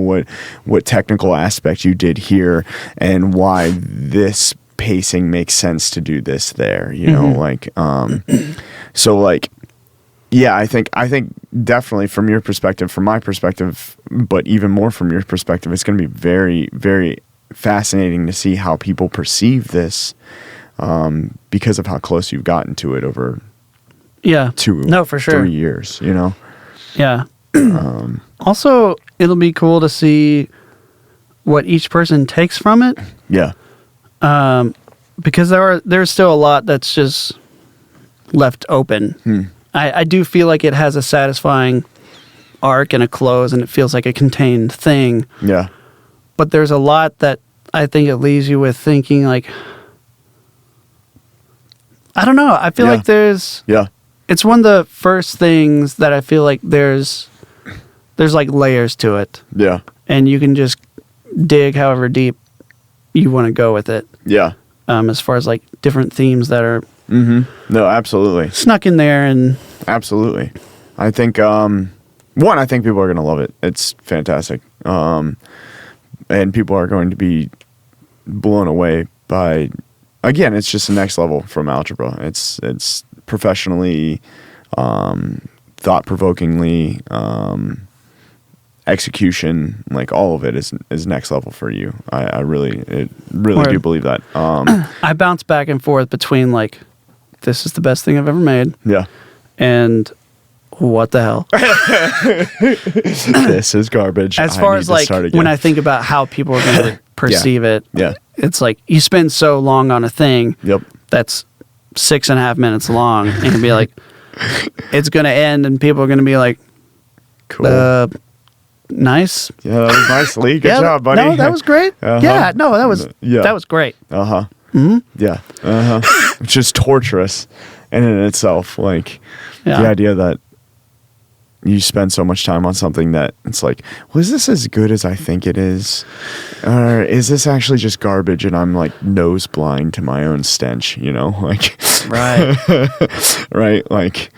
what technical aspect you did here and why this pacing makes sense to do this there, you know, like so like I think definitely from your perspective, from my perspective, but even more from your perspective, it's going to be very, very fascinating to see how people perceive this because of how close you've gotten to it over for sure 3 years, you know? Yeah. Also, it'll be cool to see what each person takes from it. Yeah. Because there's still a lot that's just left open. I do feel like it has a satisfying arc and a close, and it feels like a contained thing. Yeah. But there's a lot that I think it leaves you with thinking, like, I don't know. I feel like there's... Yeah. It's one of the first things that I feel like there's like layers to it. Yeah. And you can just dig however deep you want to go with it. Yeah. As far as like different themes that are No, absolutely. snuck in there. And absolutely. I think I think people are going to love it. It's fantastic. And people are going to be blown away by, again, it's just the next level from Algebra. It's professionally, thought-provokingly, execution, like all of it is next level for you. I really do believe that. I bounce back and forth between like, this is the best thing I've ever made. Yeah. And what the hell? This is garbage. As far as like when I think about how people are going to perceive it, it's like you spend so long on a thing that's 6.5 minutes long and you'll be like, it's going to end and people are going to be like, cool. Nice. Yeah, that was nice, Lee. Good job, buddy. No, that was great. Yeah, no, that was great. Yeah. It's just torturous in itself. Like the idea that you spend so much time on something that it's like, well, is this as good as I think it is? Or is this actually just garbage and I'm like nose blind to my own stench, you know? Like, right. Right. Like,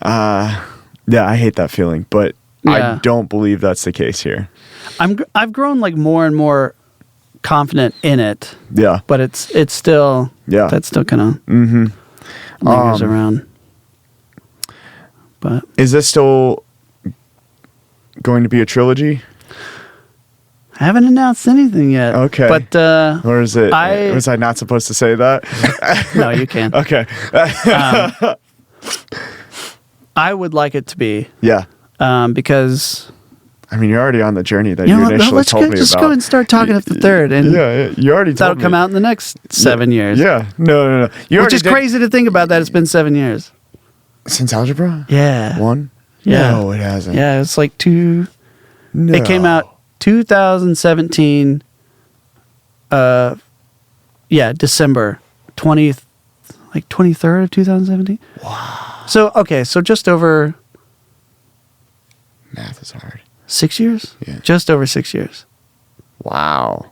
I hate that feeling, but I don't believe that's the case here. I've grown like more and more confident in it. Yeah. But it's still, that's still kind of lingers around. But is this still going to be a trilogy? I haven't announced anything yet. Okay. But or is it? Was I not supposed to say that? No, you can. Okay. I would like it to be. Yeah. Because I mean, you're already on the journey that you initially told me about. Let's go and start talking up the third. And you already told me. That'll come out in the next 7 years. Yeah. No. Which is crazy to think about that it's been 7 years. Since Algebra? Yeah. One? Yeah. No, it hasn't. Yeah, it's like No. It came out 2017. December 20th, like 23rd of 2017. Wow. So just over. Math is hard. 6 years? Yeah. Just over 6 years. Wow.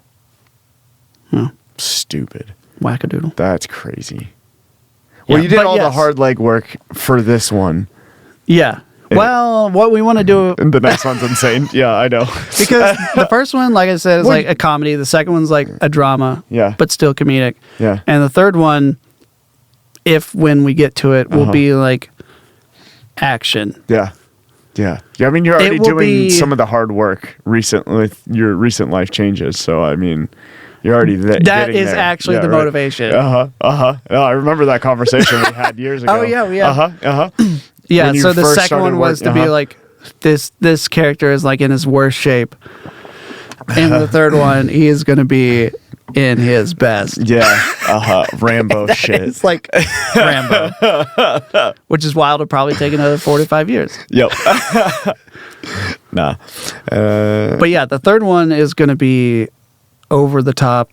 Huh. Stupid. Wackadoodle. That's crazy. Well, you did all the hard leg work for this one. Yeah. Well, what we want to do... The next one's insane. Yeah, I know. Because the first one, like I said, is like a comedy. The second one's like a drama. Yeah. But still comedic. Yeah. And the third one, when we get to it, will be like action. Yeah. Yeah. I mean, you're already doing some of the hard work recently with your recent life changes. So, I mean... You're already there. That is actually the motivation. No, I remember that conversation we had years ago. Oh, yeah. Yeah, When so the first second started one was to be like, this character is like in his worst shape. And the third one, he is going to be in his best. Yeah, Rambo shit. It's like Rambo. Which is why it'll probably take another 45 years. Yep. Nah. But yeah, the third one is going to be over the top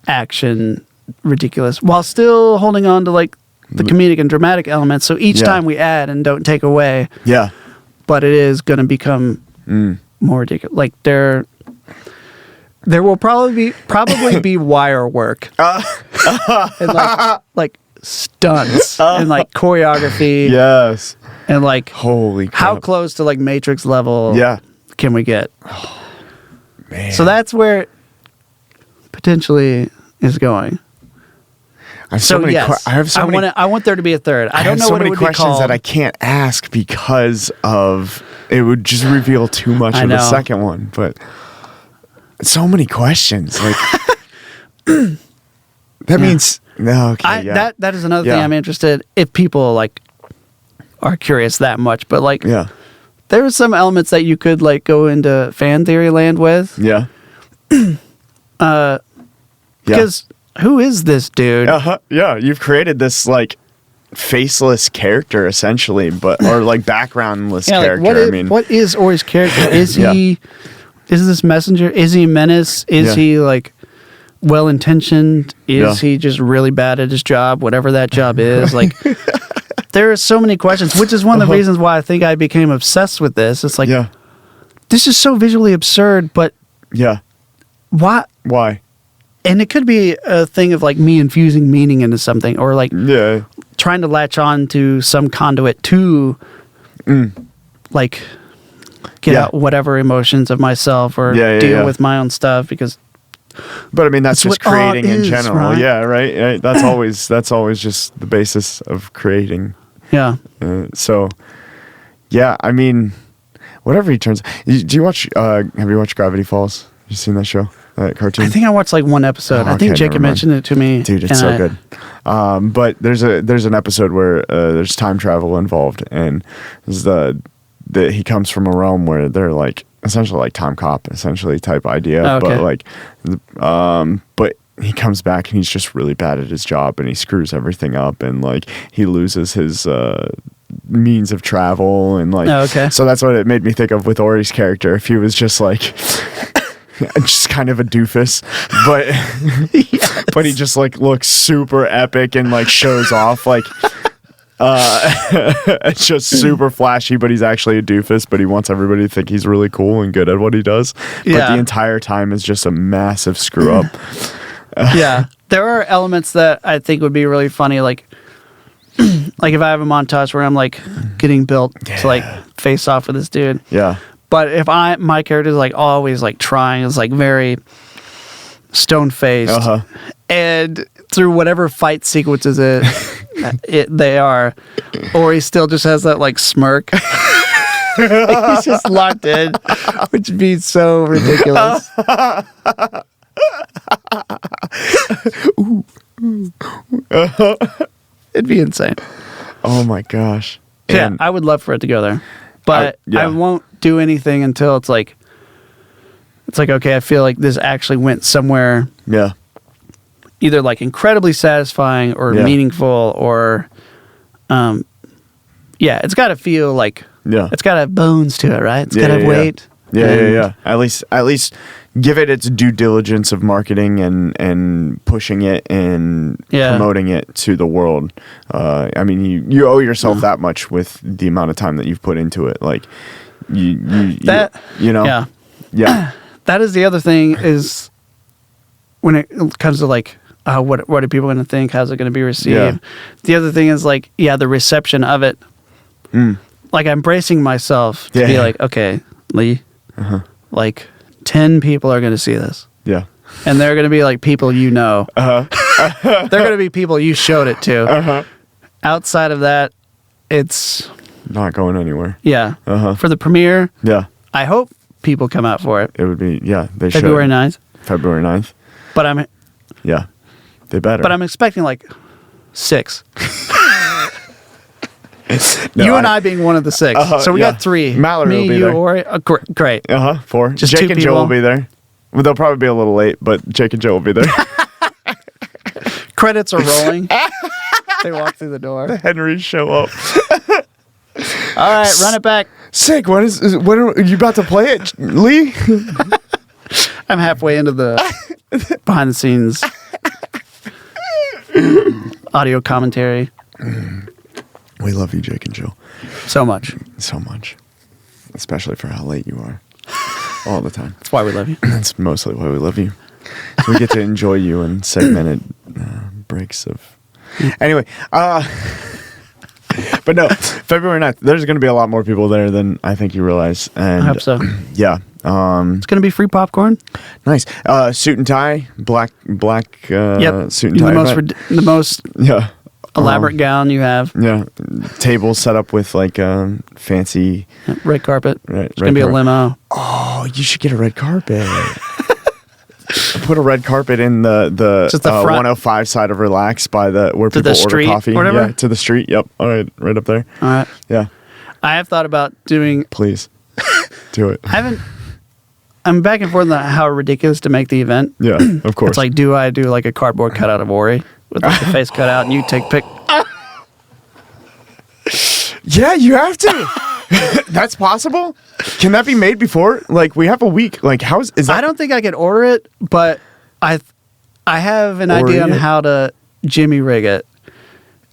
action, ridiculous, while still holding on to like the comedic and dramatic elements. So each time we add and don't take away. Yeah. But it is going to become more ridiculous. Like there will probably be wire work and like stunts and like choreography. Yes. And like holy crap. How close to like Matrix level can we get? Oh, man. So that's where it potentially is going. I have so many. I want there to be a third. I don't know what it would be called. So many questions that I can't ask because of it would just reveal too much of the second one. But so many questions. Like That means no. Okay, that is another thing I'm interested if people like are curious that much. But like, there are some elements that you could like go into fan theory land with. Yeah. Because who is this dude? Yeah, you've created this like faceless character essentially, or like backgroundless character. What is Ori's character? Is he? Is this messenger? Is he a menace? Is he like well intentioned? Is he just really bad at his job, whatever that job is? Like, there are so many questions, which is one of the reasons why I think I became obsessed with this. It's like, this is so visually absurd, but why? And it could be a thing of like me infusing meaning into something, or like trying to latch on to some conduit to like get out whatever emotions of myself or deal with my own stuff, because. But I mean, that's just creating in general. Right? Yeah, right. That's always just the basis of creating. Yeah. So, yeah, I mean, whatever he turns. Do you watch? Have you watched Gravity Falls? You seen that show? That cartoon? I think I watched like one episode. I think Jacob mentioned it to me. Dude, it's so good. But there's an episode where there's time travel involved, and he comes from a realm where they're like essentially like time cop essentially type idea, but like, but he comes back and he's just really bad at his job and he screws everything up, and like he loses his means of travel, and like so that's what it made me think of with Ori's character. If he was just like just kind of a doofus, but but he just like looks super epic and like shows off like it's just super flashy, but he's actually a doofus, but he wants everybody to think he's really cool and good at what he does, but the entire time is just a massive screw up. There are elements that I think would be really funny, like if I have a montage where I'm like getting built to like face off with this dude, but if my character is like always like trying, is like very stone-faced, and through whatever fight sequences they are, or he still just has that like smirk. He's just locked in, which would be so ridiculous. It'd be insane. Oh my gosh. Yeah, I would love for it to go there, but I won't do anything until it's like okay, I feel like this actually went somewhere. Either like incredibly satisfying or meaningful, or it's got to feel like it's got to have bones to it, right? It's got to have weight. At least give it its due diligence of marketing and pushing it and promoting it to the world. I mean, you owe yourself that much with the amount of time that you've put into it. Like you know. That is the other thing, is when it comes to like what are people going to think? How's it going to be received? The other thing is like the reception of it. Like I'm bracing myself to be like, okay, Lee, like 10 people are going to see this. And they're going to be like people you know. They're going to be people you showed it to. Outside of that, it's not going anywhere. For the premiere, I hope people come out for it. It would be they should. February 9th. But they better. But I'm expecting like 6. You and I being one of the 6. So we got 3. Mallory will be there. Ori. Great. 4. Just Jake 2 and Joe will be there. Well, they'll probably be a little late, but Jake and Joe will be there. Credits are rolling. They walk through the door. The Henrys show up. All right, run it back. Sick. When are you about to play it, Lee? I'm halfway into the behind the scenes audio commentary. We love you, Jake and Jill. So much. So much. Especially for how late you are. All the time. That's why we love you. That's mostly why we love you. So we get to enjoy you in segmented breaks of... Anyway, but no, February 9th, there's going to be a lot more people there than I think you realize. And I hope so. Yeah. It's going to be free popcorn. Nice. Suit and tie, black suit and tie. The most elaborate gown you have. Yeah. Tables set up with like fancy... red carpet. Right, it's going to be a limo. Oh, you should get a red carpet. Put a red carpet in the Just the front. 105 side of Relax by where To people the street, order coffee. whatever? Yeah, to the street. Yep. All right up there. All right. Yeah. I have thought about doing. Please do it. I'm back and forth on how ridiculous to make the event. Yeah, of course. It's like, do I do like a cardboard cutout of Ori with like the face cut out, and you take pic? Yeah, you have to. That's possible. Can that be made before? Like, we have a week. Like, is that? I don't think I could order it, but I have an idea on how to Jimmy rig it.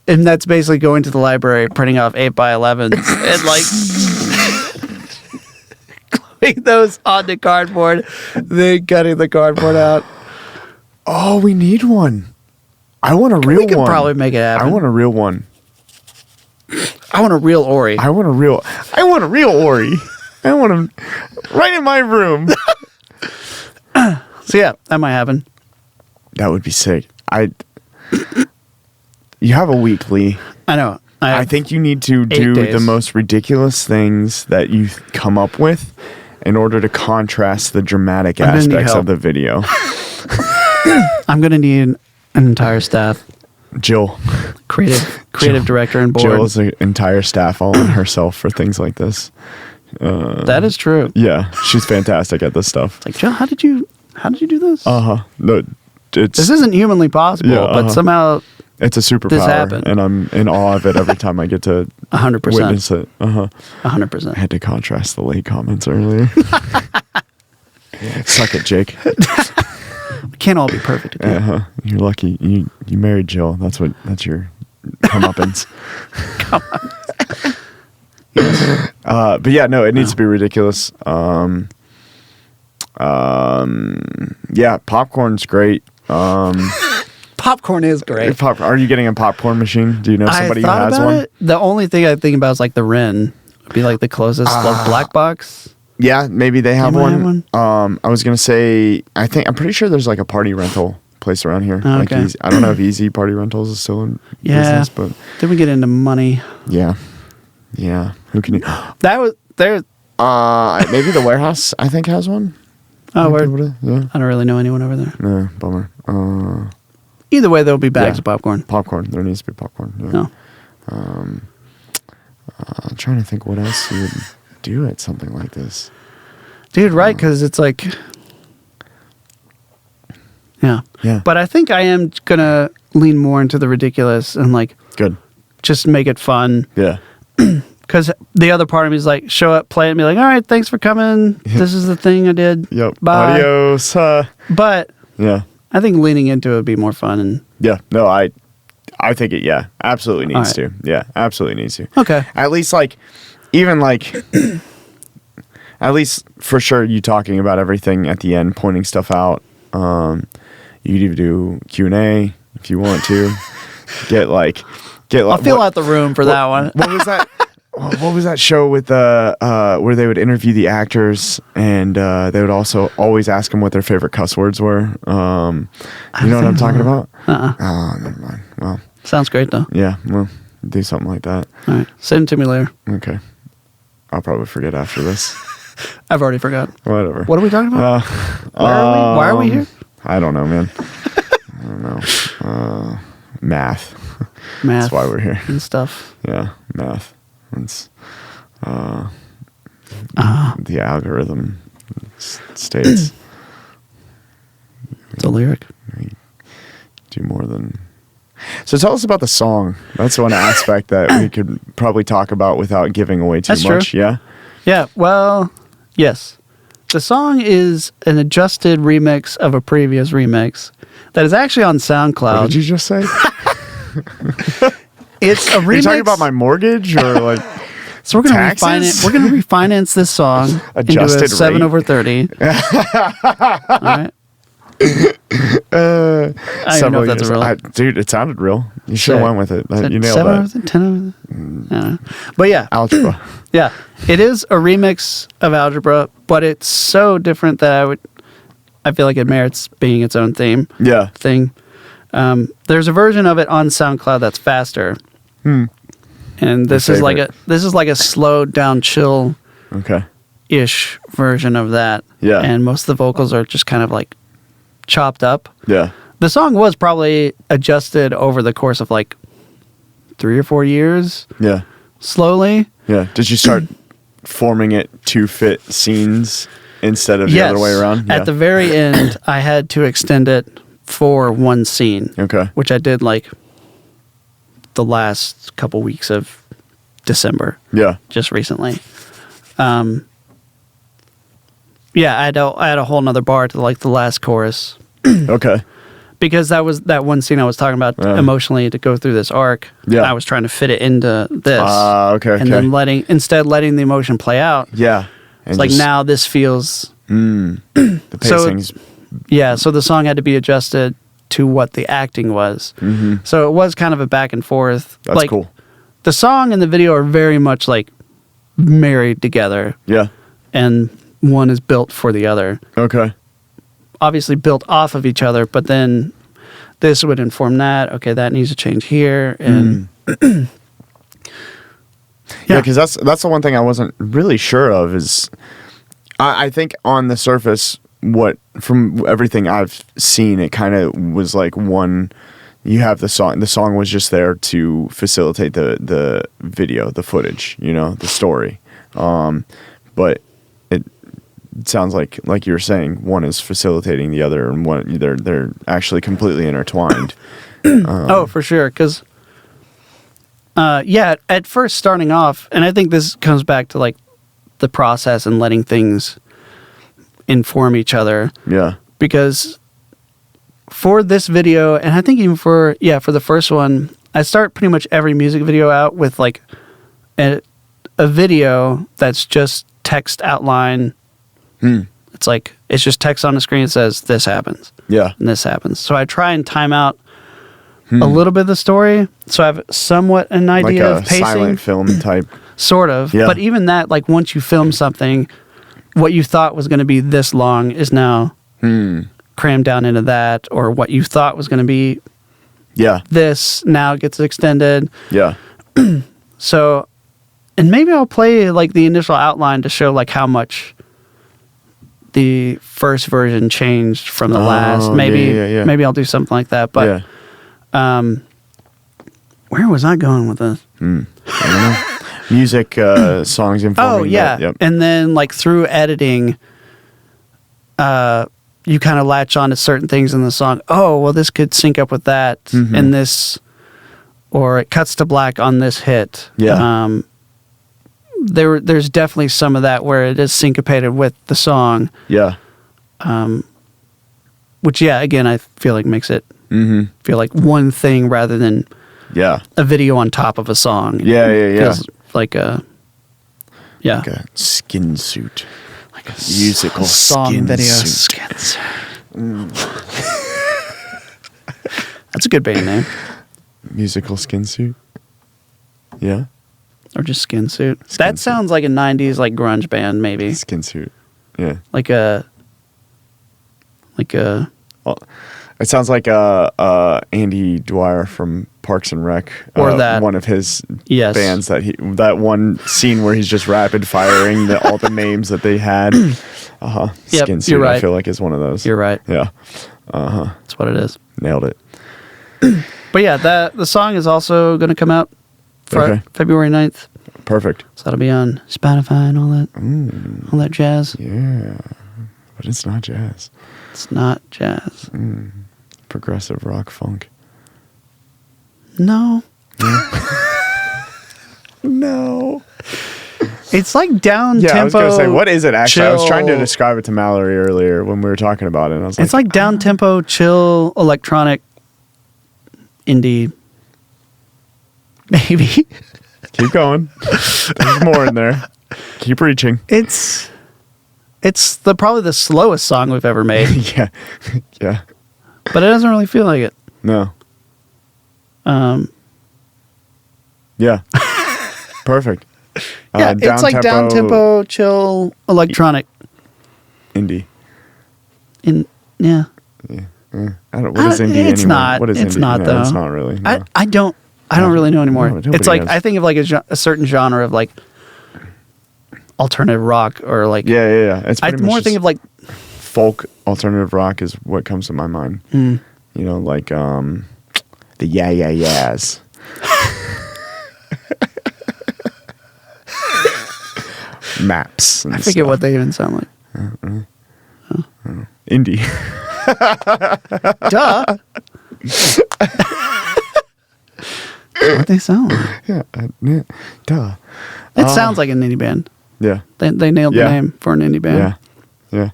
And that's basically going to the library, printing off 8x11s, and like gluing those onto cardboard, then cutting the cardboard out. Oh, we need one. I want a real one. We could probably make it happen. I want a real one. I want a real Ori. I want a real Ori. I want him right in my room. So yeah, that might happen. That would be sick. You have a week, Lee. I know. I think you need to do the most ridiculous things that you come up with in order to contrast the dramatic aspects of the video. I'm going to need an entire staff. Jill. Creative director and board. Jill is an entire staff all on herself for things like this. That is true. Yeah, she's fantastic at this stuff. It's like, Jill, how did you do this? No, this isn't humanly possible, but somehow it's a superpower, and I'm in awe of it every time I get to 100% witness it. 100%. I had to contrast the late comments earlier. Suck it, Jake. We can't all be perfect. Okay? You're lucky. You married Jill. That's your comeuppance. Yes. But yeah, no, it needs to be ridiculous. Yeah, popcorn's great. Popcorn is great. Are you getting a popcorn machine? Do you know somebody who has one? It. The only thing I think about is like the Ren. It'd be like the closest black box. Yeah, maybe they have one. Have one. I was gonna say, I'm pretty sure there's like a party rental place around here. Okay. Like I don't know if Easy Party Rentals is still in business, but then we get into money. Yeah. Who can you? That was there. Maybe the warehouse I think has one. Oh, word. Yeah. I don't really know anyone over there. No, bummer. Either way, there'll be bags of popcorn. Popcorn. There needs to be popcorn. Yeah. No. I'm trying to think what else you would do at something like this. Dude, right? Because it's like, yeah. But I think I am gonna lean more into the ridiculous and like, good, just make it fun. Yeah. Because the other part of me is like, show up, play it, and be like, all right, thanks for coming. Yep. This is the thing I did. Yep. Bye. Adios. But yeah, I think leaning into it would be more fun. And yeah, no, I think it. Yeah, absolutely needs to. Yeah, absolutely needs to. Okay. At least like, even like, at least for sure, you talking about everything at the end, pointing stuff out. You could even do Q&A if you want to. I'll fill out the room for that one. What was that? What was that show with where they would interview the actors and they would also always ask them what their favorite cuss words were? You know what I'm talking about? Oh, never mind. Well, sounds great though. Yeah, well, do something like that. All right, send it to me later. Okay, I'll probably forget after this. I've already forgot. Whatever. What are we talking about? Why are we here? I don't know, man. I don't know. Math. That's why we're here. And stuff. Yeah, math. It's the algorithm states. It's a lyric. Do more than. So tell us about the song. That's one aspect that we could probably talk about without giving away too much. True. Yeah. Yeah. Well, yes. The song is an adjusted remix of a previous remix that is actually on SoundCloud. What did you just say? It's a remix. Are you talking about my mortgage or like? So we're gonna refinance. We're gonna refinance this song adjusted into a 7/30. All right. I don't know if that's a real. Dude, it sounded real. You should have went with it. You nailed 7 that. 10 But yeah, Algebra. Yeah, it is a remix of Algebra, but it's so different that I feel like it merits being its own theme. Yeah. Thing. There's a version of it on SoundCloud that's faster. And this is like a slowed down, chill, ish version of that. Yeah. And most of the vocals are just kind of like chopped up. Yeah. The song was probably adjusted over the course of like 3 or 4 years. Yeah. Slowly. Yeah. Did you start forming it to fit scenes instead of the other way around? Yeah. At the very end, I had to extend it for one scene. Okay. Which I did like the last couple weeks of December. Yeah. Just recently. Yeah, I had a whole nother bar to like the last chorus. Okay. Because that was that one scene I was talking about emotionally to go through this arc. Yeah. I was trying to fit it into this. Okay. And then letting the emotion play out. Yeah. And it's like now this feels... the pacing's... So the song had to be adjusted to what the acting was. Mm-hmm. So it was kind of a back and forth. That's like, cool. The song and the video are very much like married together. Yeah. And one is built for the other. Okay. Obviously built off of each other, but then this would inform that. Okay, that needs to change here. And yeah, because that's the one thing I wasn't really sure of is I think on the surface, from everything I've seen, it kind of was like one. You have the song. The song was just there to facilitate the video, the footage, the story. But it sounds like you were saying, one is facilitating the other, and they're actually completely intertwined. Oh, for sure. Because, at first starting off, and I think this comes back to like the process and letting things inform each other. Yeah. Because for this video, and I think even for the first one, I start pretty much every music video out with like a video that's just text outline. It's like, it's just text on the screen that says this happens. Yeah. And this happens. So I try and time out a little bit of the story. So I have somewhat an idea like of pacing. Silent film type. Sort of. Yeah. But even that, like once you film something, what you thought was going to be this long is now crammed down into that, or what you thought was going to be this now gets extended. Yeah. So, and maybe I'll play like the initial outline to show like how much the first version changed from the last. Maybe I'll do something like that. But where was I going with this? I don't know. Music, songs, informing. Oh yeah, yep. And then like through editing, you kind of latch on to certain things in the song. Oh well, this could sync up with that, and this, or it cuts to black on this hit. Yeah. There's definitely some of that where it is syncopated with the song. Yeah. Which again, I feel like makes it feel like one thing rather than a video on top of a song. Yeah. Feels like a like a skin suit, like a musical song skin video suit. skin suit. That's a good band name. Musical skin suit. Yeah. Or just skin suit. That sounds like a 90s like grunge band, maybe. Skin suit. Yeah. Like a well, it sounds like Andy Dwyer from Parks and Rec, or that one of his bands that one scene where he's just rapid firing all the names that they had. Skin suit. You're right. I feel like is one of those. You're right. Yeah. That's what it is. Nailed it. But the song is also going to come out February 9th. Perfect. So that'll be on Spotify and all that jazz. Yeah, but it's not jazz. It's not jazz. Progressive rock funk. No. No. It's like down tempo. I was gonna say, what is it actually? Chill. I was trying to describe it to Mallory earlier when we were talking about it. And I was like, it's like down tempo, chill, electronic, indie. Maybe. Keep going. There's more in there. Keep reaching. It's probably the slowest song we've ever made. Yeah. But it doesn't really feel like it. No. Yeah. Perfect. Yeah, it's like down tempo, chill, electronic, indie. Yeah. I don't. What is indie? It's anymore? not. What is it's indie? not No, though. It's not really. No. I don't really know anymore. No, it's like does. I think of like a certain genre of like alternative rock or like yeah. It's I more think of like folk alternative rock is what comes to my mind. You know, like the Yeah Yeah Yeahs. Maps. And I forget what they even sound like. Indie. Duh. What they sound like? Yeah, duh. It sounds like an indie band. Yeah. They nailed the name for an indie band. Yeah. Yeah.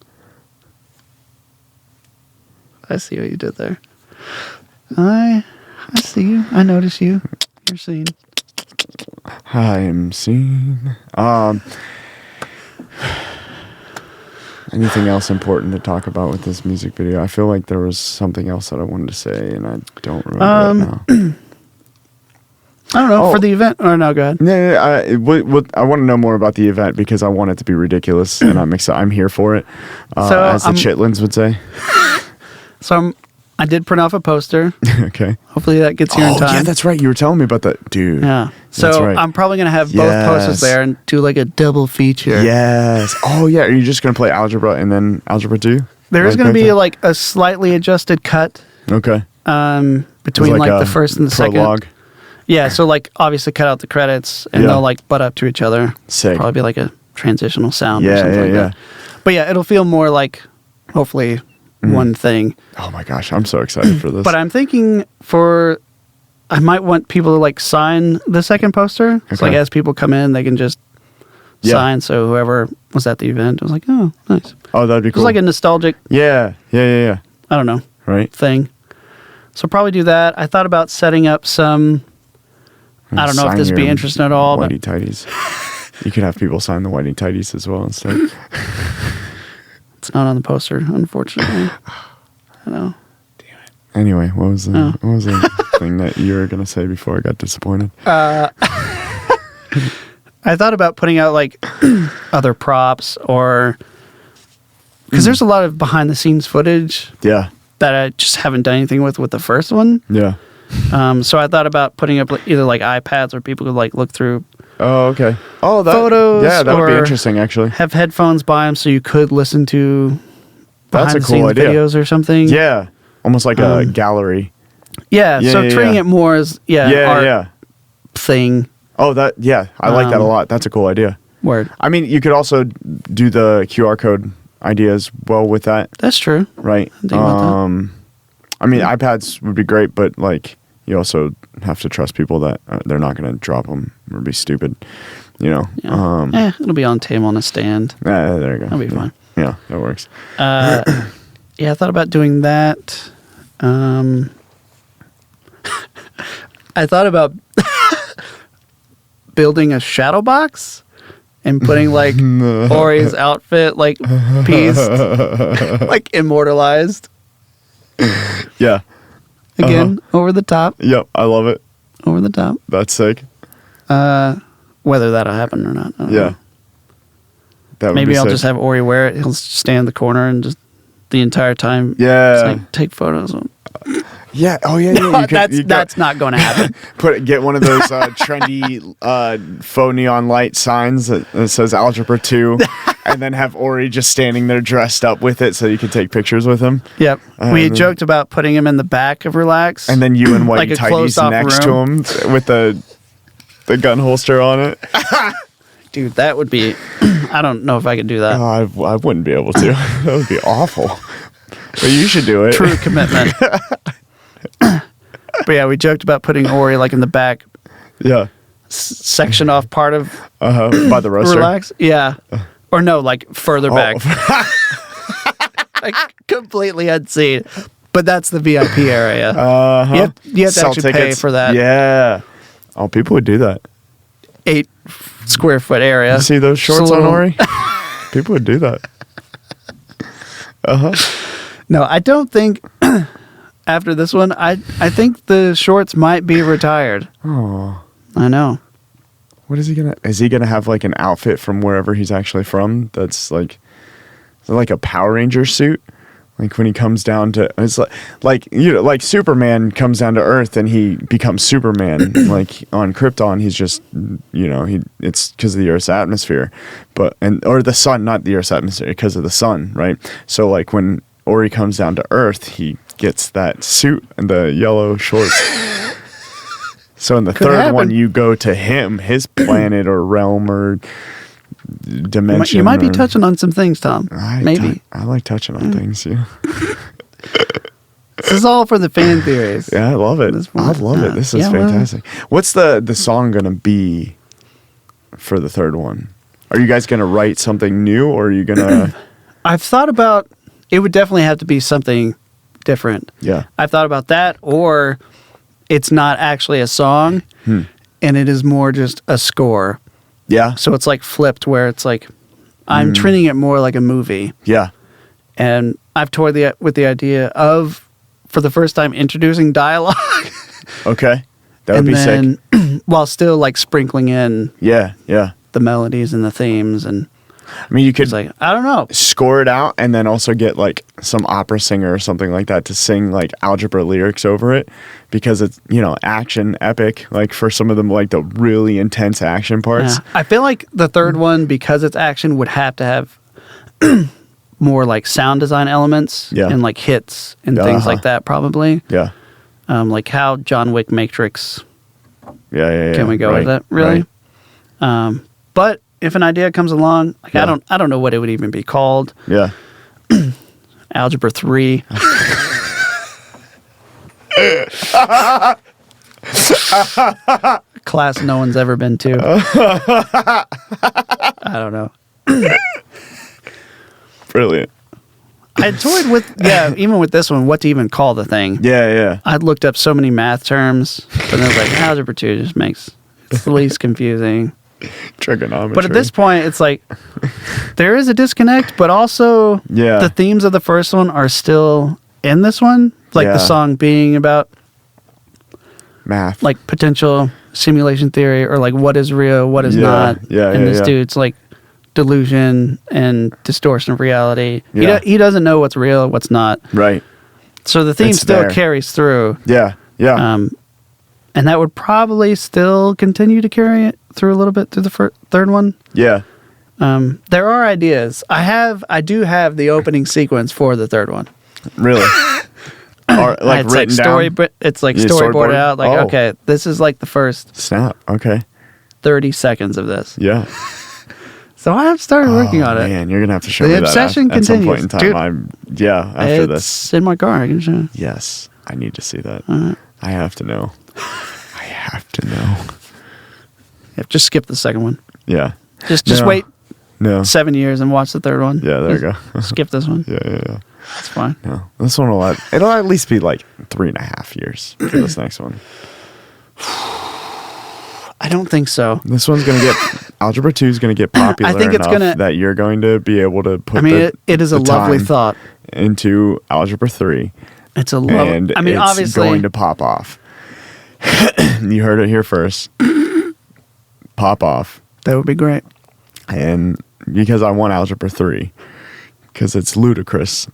I see what you did there. I see you. I notice you. You're seen. I am seen. Anything else important to talk about with this music video? I feel like there was something else that I wanted to say, and I don't remember it now. I don't know, for the event. Or no, go ahead. I want to know more about the event because I want it to be ridiculous, and I'm excited. I'm here for it, as the Chitlins would say. So I did print off a poster. Okay. Hopefully that gets here in time. Yeah, that's right. You were telling me about that, dude. Yeah. So right. I'm probably gonna have both posters there and do like a double feature. Yes. Oh yeah. Are you just gonna play Algebra and then Algebra 2? There's gonna be like a slightly adjusted cut. Okay. Between like the first and the prologue. second. Yeah. So like obviously cut out the credits and they'll like butt up to each other. Sick. Probably be like a transitional sound or something like that. But yeah, it'll feel more like hopefully one thing. Oh my gosh, I'm so excited for this. But I'm thinking I might want people to like sign the second poster. Okay. So like as people come in, they can just sign. So whoever was at the event was like, oh, nice. Oh, that'd be cool. It's like a nostalgic. Yeah. I don't know. Right. Thing. So probably do that. I thought about setting up some. I don't know if this would be interesting at all. Whitey tighties. You could have people sign the whitey tighties as well instead. It's not on the poster, unfortunately. I know. Damn it. Anyway, what was the thing that you were gonna say before I got disappointed? I thought about putting out like other props or because there's a lot of behind the scenes footage. Yeah. That I just haven't done anything with the first one. Yeah. So I thought about putting up either like iPads where people could like look through. Oh, okay. Oh, photos. Yeah, that would be interesting, actually. Have headphones by them so you could listen to That's a cool idea. videos or something. Yeah, almost like a gallery. Yeah. So treating it more as art thing. Oh, I like that a lot. That's a cool idea. Word. I mean, you could also do the QR code idea as well with that. That's true. Right. I mean, iPads would be great, but like you also have to trust people that they're not going to drop them or be stupid, you know. Yeah. It'll be on table on a stand. There you go. That'll be fine. Yeah, that works. I thought about doing that. I thought about building a shadow box and putting like Ori's outfit like pieced, like immortalized. Yeah. Again, over the top. Yep, I love it. Over the top. That's sick. Whether that'll happen or not. I don't know. That would Maybe be I'll sick. just have Ori wear it. He'll stand in the corner and just the entire time. Yeah. Just, like, take photos. Yeah. Oh yeah. No, that's not going to happen. Get one of those trendy faux neon light signs that says Algebra 2, and then have Ori just standing there dressed up with it, so you can take pictures with him. Yep. We joked about putting him in the back of Relax, and then you and Whitey like tighties next to him with the gun holster on it. Dude, that would be. I don't know if I could do that. I wouldn't be able to. That would be awful. But you should do it. True commitment. But yeah, we joked about putting Ori like in the back. Yeah. Section off part of by the roaster. Relax. Yeah. Or no, like further back. Like completely unseen. But that's the VIP area. You have to Sell actually tickets. pay for that. Yeah. Oh, people would do that. 8 square foot area. You see those shorts on Ori? People would do that. No, I don't think after this one, I think the shorts might be retired. Oh. I know. What is he gonna have like an outfit from wherever he's actually from that's like, is it like a Power Ranger suit? Like when he comes down to, it's like like Superman comes down to Earth and he becomes Superman. Like on Krypton, he's just, it's because of the Earth's atmosphere, or the sun, not the Earth's atmosphere, because of the sun, right? So like when Ori comes down to Earth, he gets that suit and the yellow shorts. So in the third one, you go to him, his planet or realm or dimension. You might be touching on some things, Tom. Maybe. I like touching on things, yeah. This is all for the fan theories. Yeah, I love it. I love it. This is fantastic. What's the song going to be for the third one? Are you guys going to write something new, or are you going to... I've thought about... It would definitely have to be something different. Yeah. I've thought about that, or it's not actually a song, and it is more just a score. Yeah. So it's like flipped, where it's like I'm treating it more like a movie. Yeah. And I've toyed with the idea of, for the first time, introducing dialogue. Okay. That would be sick. While still like sprinkling in the melodies and the themes. And I mean, you could, like, I don't know, score it out and then also get like some opera singer or something like that to sing like Algebra lyrics over it, because it's, action epic, like for some of them, like the really intense action parts. I feel like the third one, because it's action, would have to have more like sound design elements and like hits and things like that, probably. Yeah. Like how John Wick Matrix. Yeah. Can we go with that? Really? Right. But if an idea comes along, like I don't know what it would even be called. Yeah. Algebra 3. Class no one's ever been to. I don't know. Brilliant. I toyed with, even with this one, what to even call the thing. Yeah. I'd looked up so many math terms, but I was like, Algebra 2 just it's the least confusing. Trigonometry. But at this point, it's like, there is a disconnect, but also the themes of the first one are still in this one. Like the song being about math, like potential simulation theory, or like what is real, what is not. And this dude's like delusion and distortion of reality. Yeah. He doesn't know what's real, what's not. Right. So the theme still carries through. Yeah. And that would probably still continue to carry it through a little bit through the third one. Yeah. There are ideas. I do have the opening sequence for the third one. Really? Or like it's written like down? It's like storyboarded out. Like, okay, this is like the first snap. Okay. 30 seconds of this. Yeah. So I have started working on it. Man, you're gonna have to show me that. The obsession continues. At some point in time. Dude, after this. It's in my car. I can show you. Yes, I need to see that. I have to know. I have to know. Just skip the second one. Yeah. Just wait. No. 7 years and watch the third one. Yeah, there you go. Skip this one. Yeah. That's fine. No, this one it'll at least be like 3.5 years for this next one. I don't think so. This one's gonna get Algebra 2 is gonna get popular. I think it's enough that you're going to be able to put. It is a lovely thought into Algebra 3. It's a lovely. And it's obviously going to pop off. You heard it here first. Pop off. That would be great. And because I want Algebra 3, because it's ludicrous,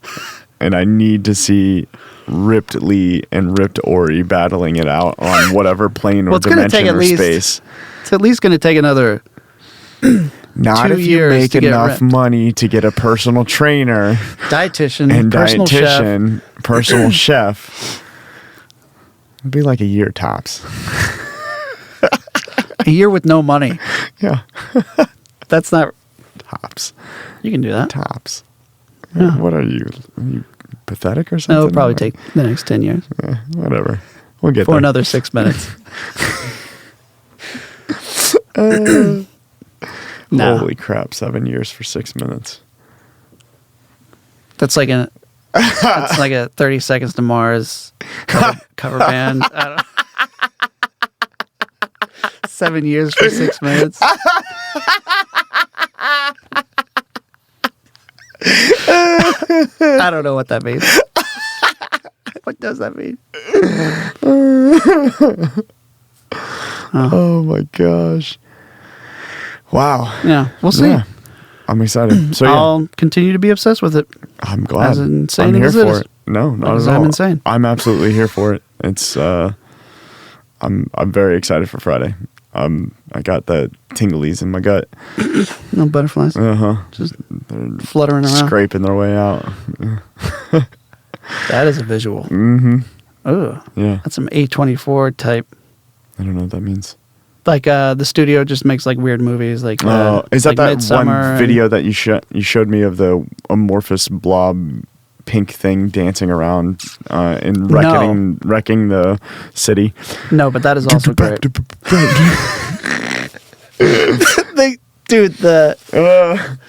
and I need to see Ripped Lee and Ripped Ori battling it out on whatever plane or dimension or space. It's at least going to take another Not 2 if you years make enough money to get a personal trainer, dietitian, and personal personal chef. It'd be like a year tops. A year with no money. Yeah. That's not tops. You can do that. Tops. Yeah. What are you pathetic or something? It'll probably take the next 10 years. Yeah, whatever. We'll get for there. Another 6 minutes. Holy crap! 7 years for 6 minutes. That's like a 30 Seconds to Mars cover band. I don't know. 7 years for 6 minutes. I don't know what that means. What does that mean? Oh my gosh. Wow. Yeah, we'll see. Yeah. I'm excited. So I'll continue to be obsessed with it. I'm glad. As insane I'm here as it for is. it. No, not Because at all. I'm insane. I'm absolutely here for it. It's I'm very excited for Friday. I got the tinglies in my gut. No butterflies. Just fluttering around. Scraping their way out. That is a visual. Mm-hmm. Oh, Yeah. that's some A24 type. I don't know what that means. Like the studio just makes like weird movies. Like is that like that Midsommar one video that you showed me of the amorphous blob pink thing dancing around and wrecking the city? No, but that is also great.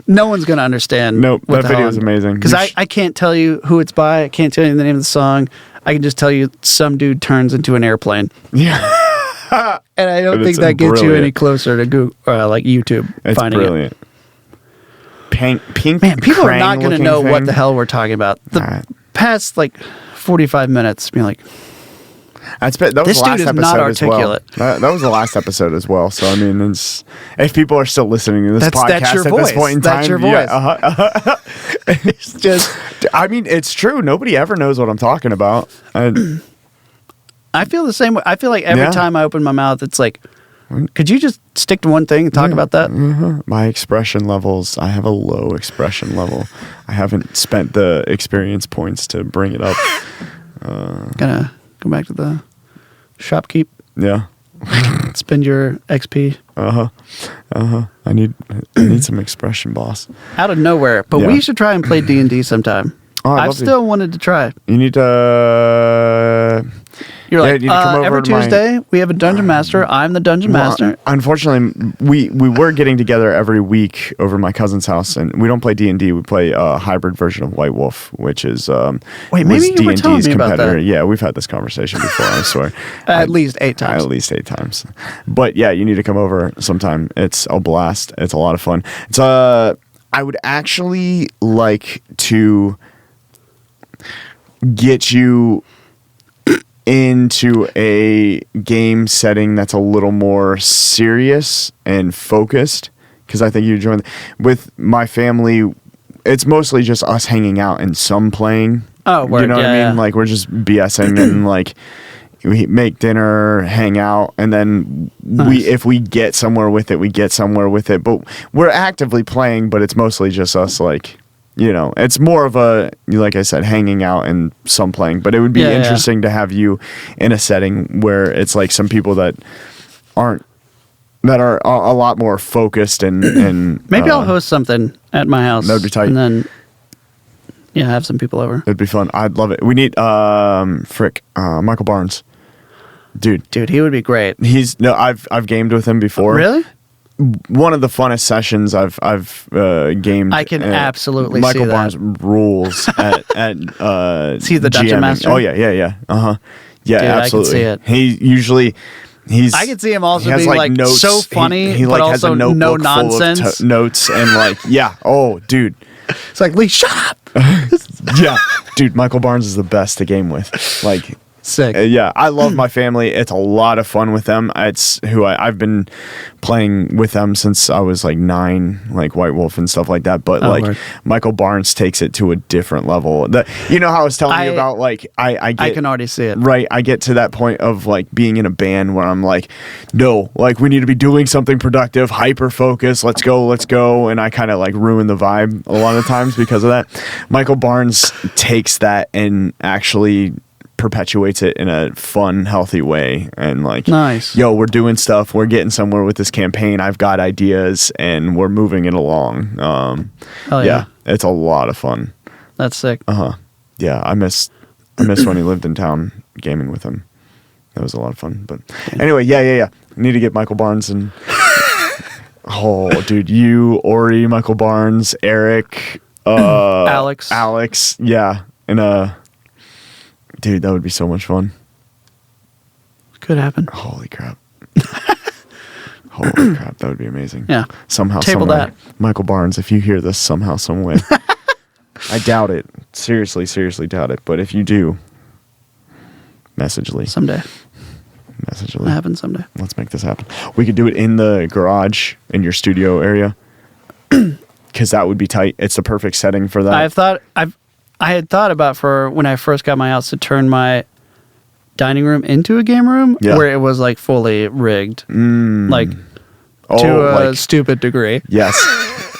No one's gonna understand. Nope, that video is amazing. Because I can't tell you who it's by. I can't tell you the name of the song. I can just tell you some dude turns into an airplane. Yeah. And I don't think that gets you any closer to Google, like YouTube. It's finding brilliant. Pink. Man, people are not going to know thing. what the hell we're talking about. The past like 45 minutes, be like, that was this the last dude is episode not as well. articulate. That was the last episode as well. So I mean, if people are still listening to this podcast that's your at voice. this point in time, That's your voice. Yeah, it's just. I mean, it's true. Nobody ever knows what I'm talking about. I feel the same way. I feel like every time I open my mouth, it's like, could you just stick to one thing and talk about that? My expression levels, I have a low expression level. I haven't spent the experience points to bring it up. Gonna go back to the shopkeep. Yeah. Spend your XP. I need some expression, boss. Out of nowhere. But we should try and play D&D sometime. I've still wanted to try. You need to... You're like, you need to come over every Tuesday, we have a Dungeon Master. I'm the Dungeon Master. Unfortunately, we were getting together every week over my cousin's house, and we don't play D&D. We play a hybrid version of White Wolf, which is wait, maybe you were telling me about that. Yeah, we've had this conversation before, I swear. At least 8 times. At least 8 times. But yeah, you need to come over sometime. It's a blast. It's a lot of fun. It's I would actually like to get you into a game setting that's a little more serious and focused, because I think you join with my family. It's mostly just us hanging out and some playing. Oh, word. You know what I mean? Yeah. Like we're just BSing and like we make dinner, hang out, and then if we get somewhere with it, we get somewhere with it. But we're actively playing, but it's mostly just us like. You know, it's more of a, like I said, hanging out and some playing. But it would be interesting to have you in a setting where it's like some people that are a lot more focused and maybe I'll host something at my house. That'd be tight. And then, have some people over. It'd be fun. I'd love it. We need Michael Barnes, dude. He would be great. I've gamed with him before. Really? One of the funnest sessions I've gamed. I can absolutely Michael see that. Barnes rules at See the Dungeon GMing. Master? Oh yeah. Yeah, Dude, absolutely. I can see it. I can see him also being like notes. so funny, he but like has also a notebook no nonsense. full of notes and like oh dude. It's like, Lee, shut up. Yeah, dude, Michael Barnes is the best to game with. Like. Sick. Yeah, I love my family. It's a lot of fun with them. It's who I've been playing with them since I was like 9, like White Wolf and stuff like that. But word. Michael Barnes takes it to a different level. You know how I was telling you about like I can already see it. Right, I get to that point of like being in a band where I'm like, no, like we need to be doing something productive, hyper focus. Let's go, and I kind of like ruin the vibe a lot of times because of that. Michael Barnes takes that and actually perpetuates it in a fun, healthy way, and like, nice. Yo, we're doing stuff. We're getting somewhere with this campaign. I've got ideas, and we're moving it along. Yeah, it's a lot of fun. That's sick. Yeah, I miss when he lived in town gaming with him. That was a lot of fun. But anyway, yeah. Need to get Michael Barnes and oh, dude, you, Ori, Michael Barnes, Eric, Alex, yeah, and dude, that would be so much fun. Could happen. Holy crap. Holy crap, that would be amazing. Yeah. Somehow, Table somewhere. that. Michael Barnes, if you hear this somehow, some way. I doubt it. Seriously doubt it. But if you do, message Lee. Someday. Message It'll Lee. happen someday. Let's make this happen. We could do it in the garage in your studio area. because that would be tight. It's the perfect setting for that. I had thought about for when I first got my house to turn my dining room into a game room where it was like fully rigged, like to a stupid degree. Yes.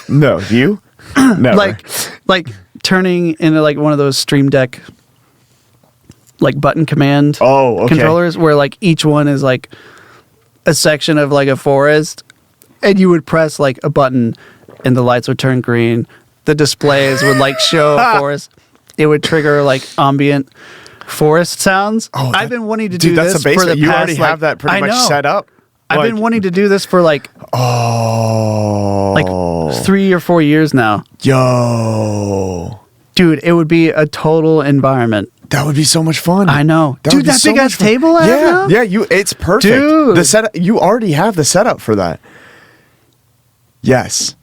No, you? Never. like turning into like one of those Stream Deck like button command controllers where like each one is like a section of like a forest, and you would press like a button and the lights would turn green. The displays would like show a forest. It would trigger like ambient forest sounds. I've been wanting to do this for the past. You already have that pretty much set up. I've been wanting to do this for like 3 or 4 years now. Yo, dude, it would be a total environment. That would be so much fun. I know, dude. That big ass table. It's perfect. Dude, the setup. You already have the setup for that. Yes,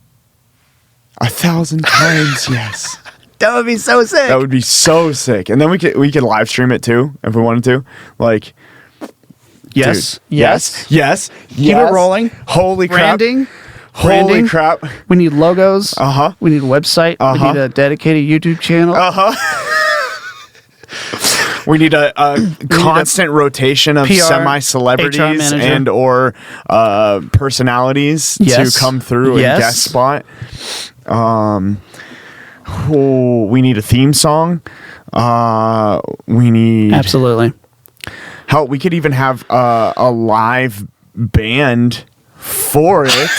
1,000 times yes. That would be so sick. That would be so sick. And then we could live stream it too if we wanted to. Like, yes, dude, yes. Keep it rolling. Holy crap. Branding. Holy crap. We need logos. We need a website. We need a dedicated YouTube channel. We need a constant rotation of semi-celebrities and or personalities to come through and guest spot. We need a theme song. We need... Absolutely. Hell, we could even have a live band for it.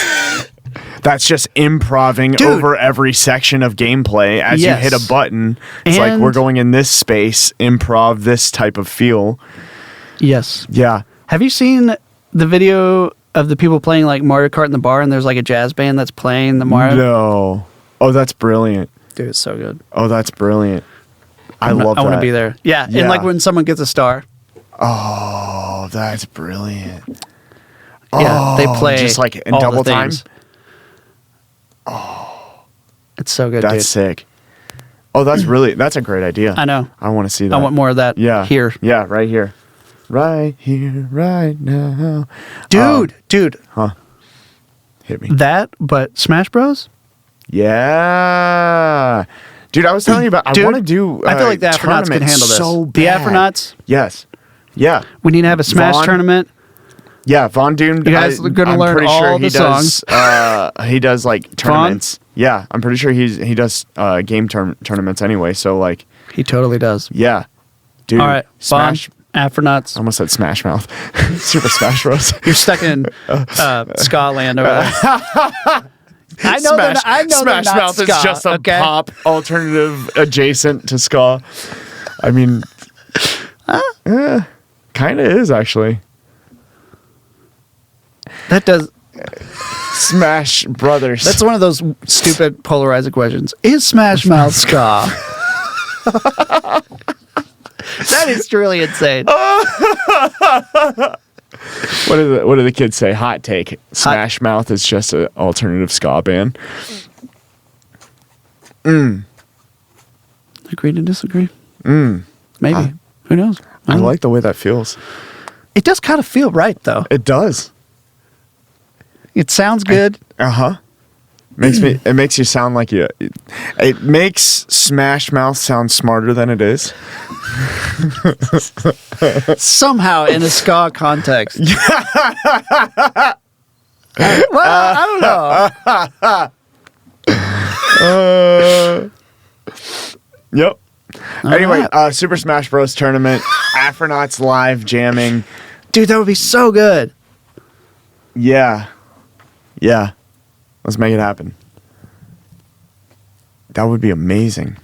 That's just improving over every section of gameplay as you hit a button. It's like, we're going in this space, improv this type of feel. Yes. Yeah. Have you seen the video of the people playing like Mario Kart in the bar and there's like a jazz band that's playing the Mario? No. Oh, that's brilliant. Dude, it's so good. Oh, that's brilliant. I love that. I want to be there. Yeah. And like when someone gets a star. Oh, that's brilliant. Yeah, they play just like in double time. Oh, it's so good. That's sick. Oh, that's a great idea. I know. I want to see that. I want more of that. Yeah, here. Yeah, right here, right here, right now, dude. Huh? Hit me. That, but Smash Bros. Yeah, dude. I was telling you about. I want to do. I feel like the Astronauts can handle this. So bad. The Astronauts. Yes. Yeah. We need to have a Smash tournament. Yeah, Von Doom. You guys are going to learn all the songs. He does like tournaments. Yeah, I'm pretty sure he does game tournaments anyway. So like he totally does. Yeah, dude. All right, Smash Astronauts. I almost said Smash Mouth. Super Smash Bros. You're stuck in ska land over there. I know Smash Mouth is just a pop alternative adjacent to ska. I mean, kind of is actually. That does. Smash Brothers. That's one of those stupid polarizing questions. Is Smash Mouth ska? That is truly insane. What do the kids say? Hot take. Smash Mouth is just an alternative ska band. Agree to disagree. Maybe. Who knows? I like the way that feels. It does kind of feel right, though. It does. It sounds good. It makes you sound like you. It makes Smash Mouth sound smarter than it is. Somehow in a ska context. I don't know. Yep. Anyway, Super Smash Bros. Tournament, Astronauts live jamming. Dude, that would be so good. Yeah. Yeah. Let's make it happen. That would be amazing.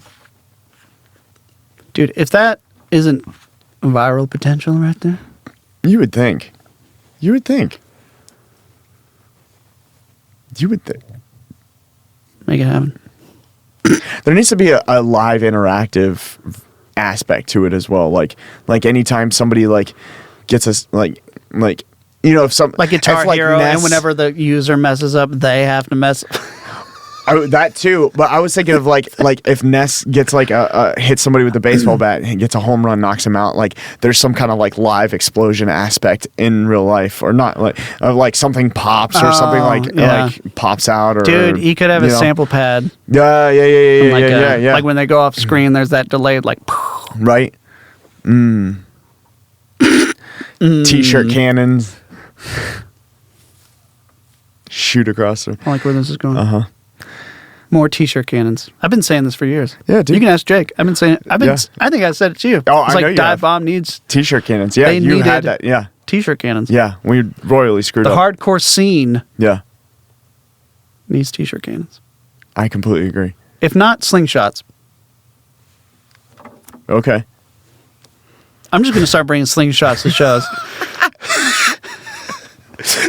Dude, if that isn't viral potential right there. You would think. You would think. Make it happen. There needs to be a live interactive aspect to it as well. Like anytime somebody like gets us like you know, if some like Guitar Hero, and whenever the user messes up, they have to mess. That too, but I was thinking of like if Ness gets like hits somebody with a baseball bat and gets a home run, knocks him out. Like there's some kind of like live explosion aspect in real life, or not like something pops or something like pops out. Or dude, he could have a sample pad. Yeah. Like when they go off screen, there's that delayed like. Right. T-shirt cannons. Shoot across them. I like where this is going. More T-shirt cannons. I've been saying this for years. Yeah, dude. You can ask Jake. I've been saying. I think I said it to you. Oh, it's I know you Dive have. Bomb needs T-shirt cannons. Yeah, you had that. Yeah. T-shirt cannons. Yeah, we royally screwed The up. hardcore scene. Yeah. Needs T-shirt cannons. I completely agree. If not, slingshots. Okay. I'm just going to start bringing slingshots to shows.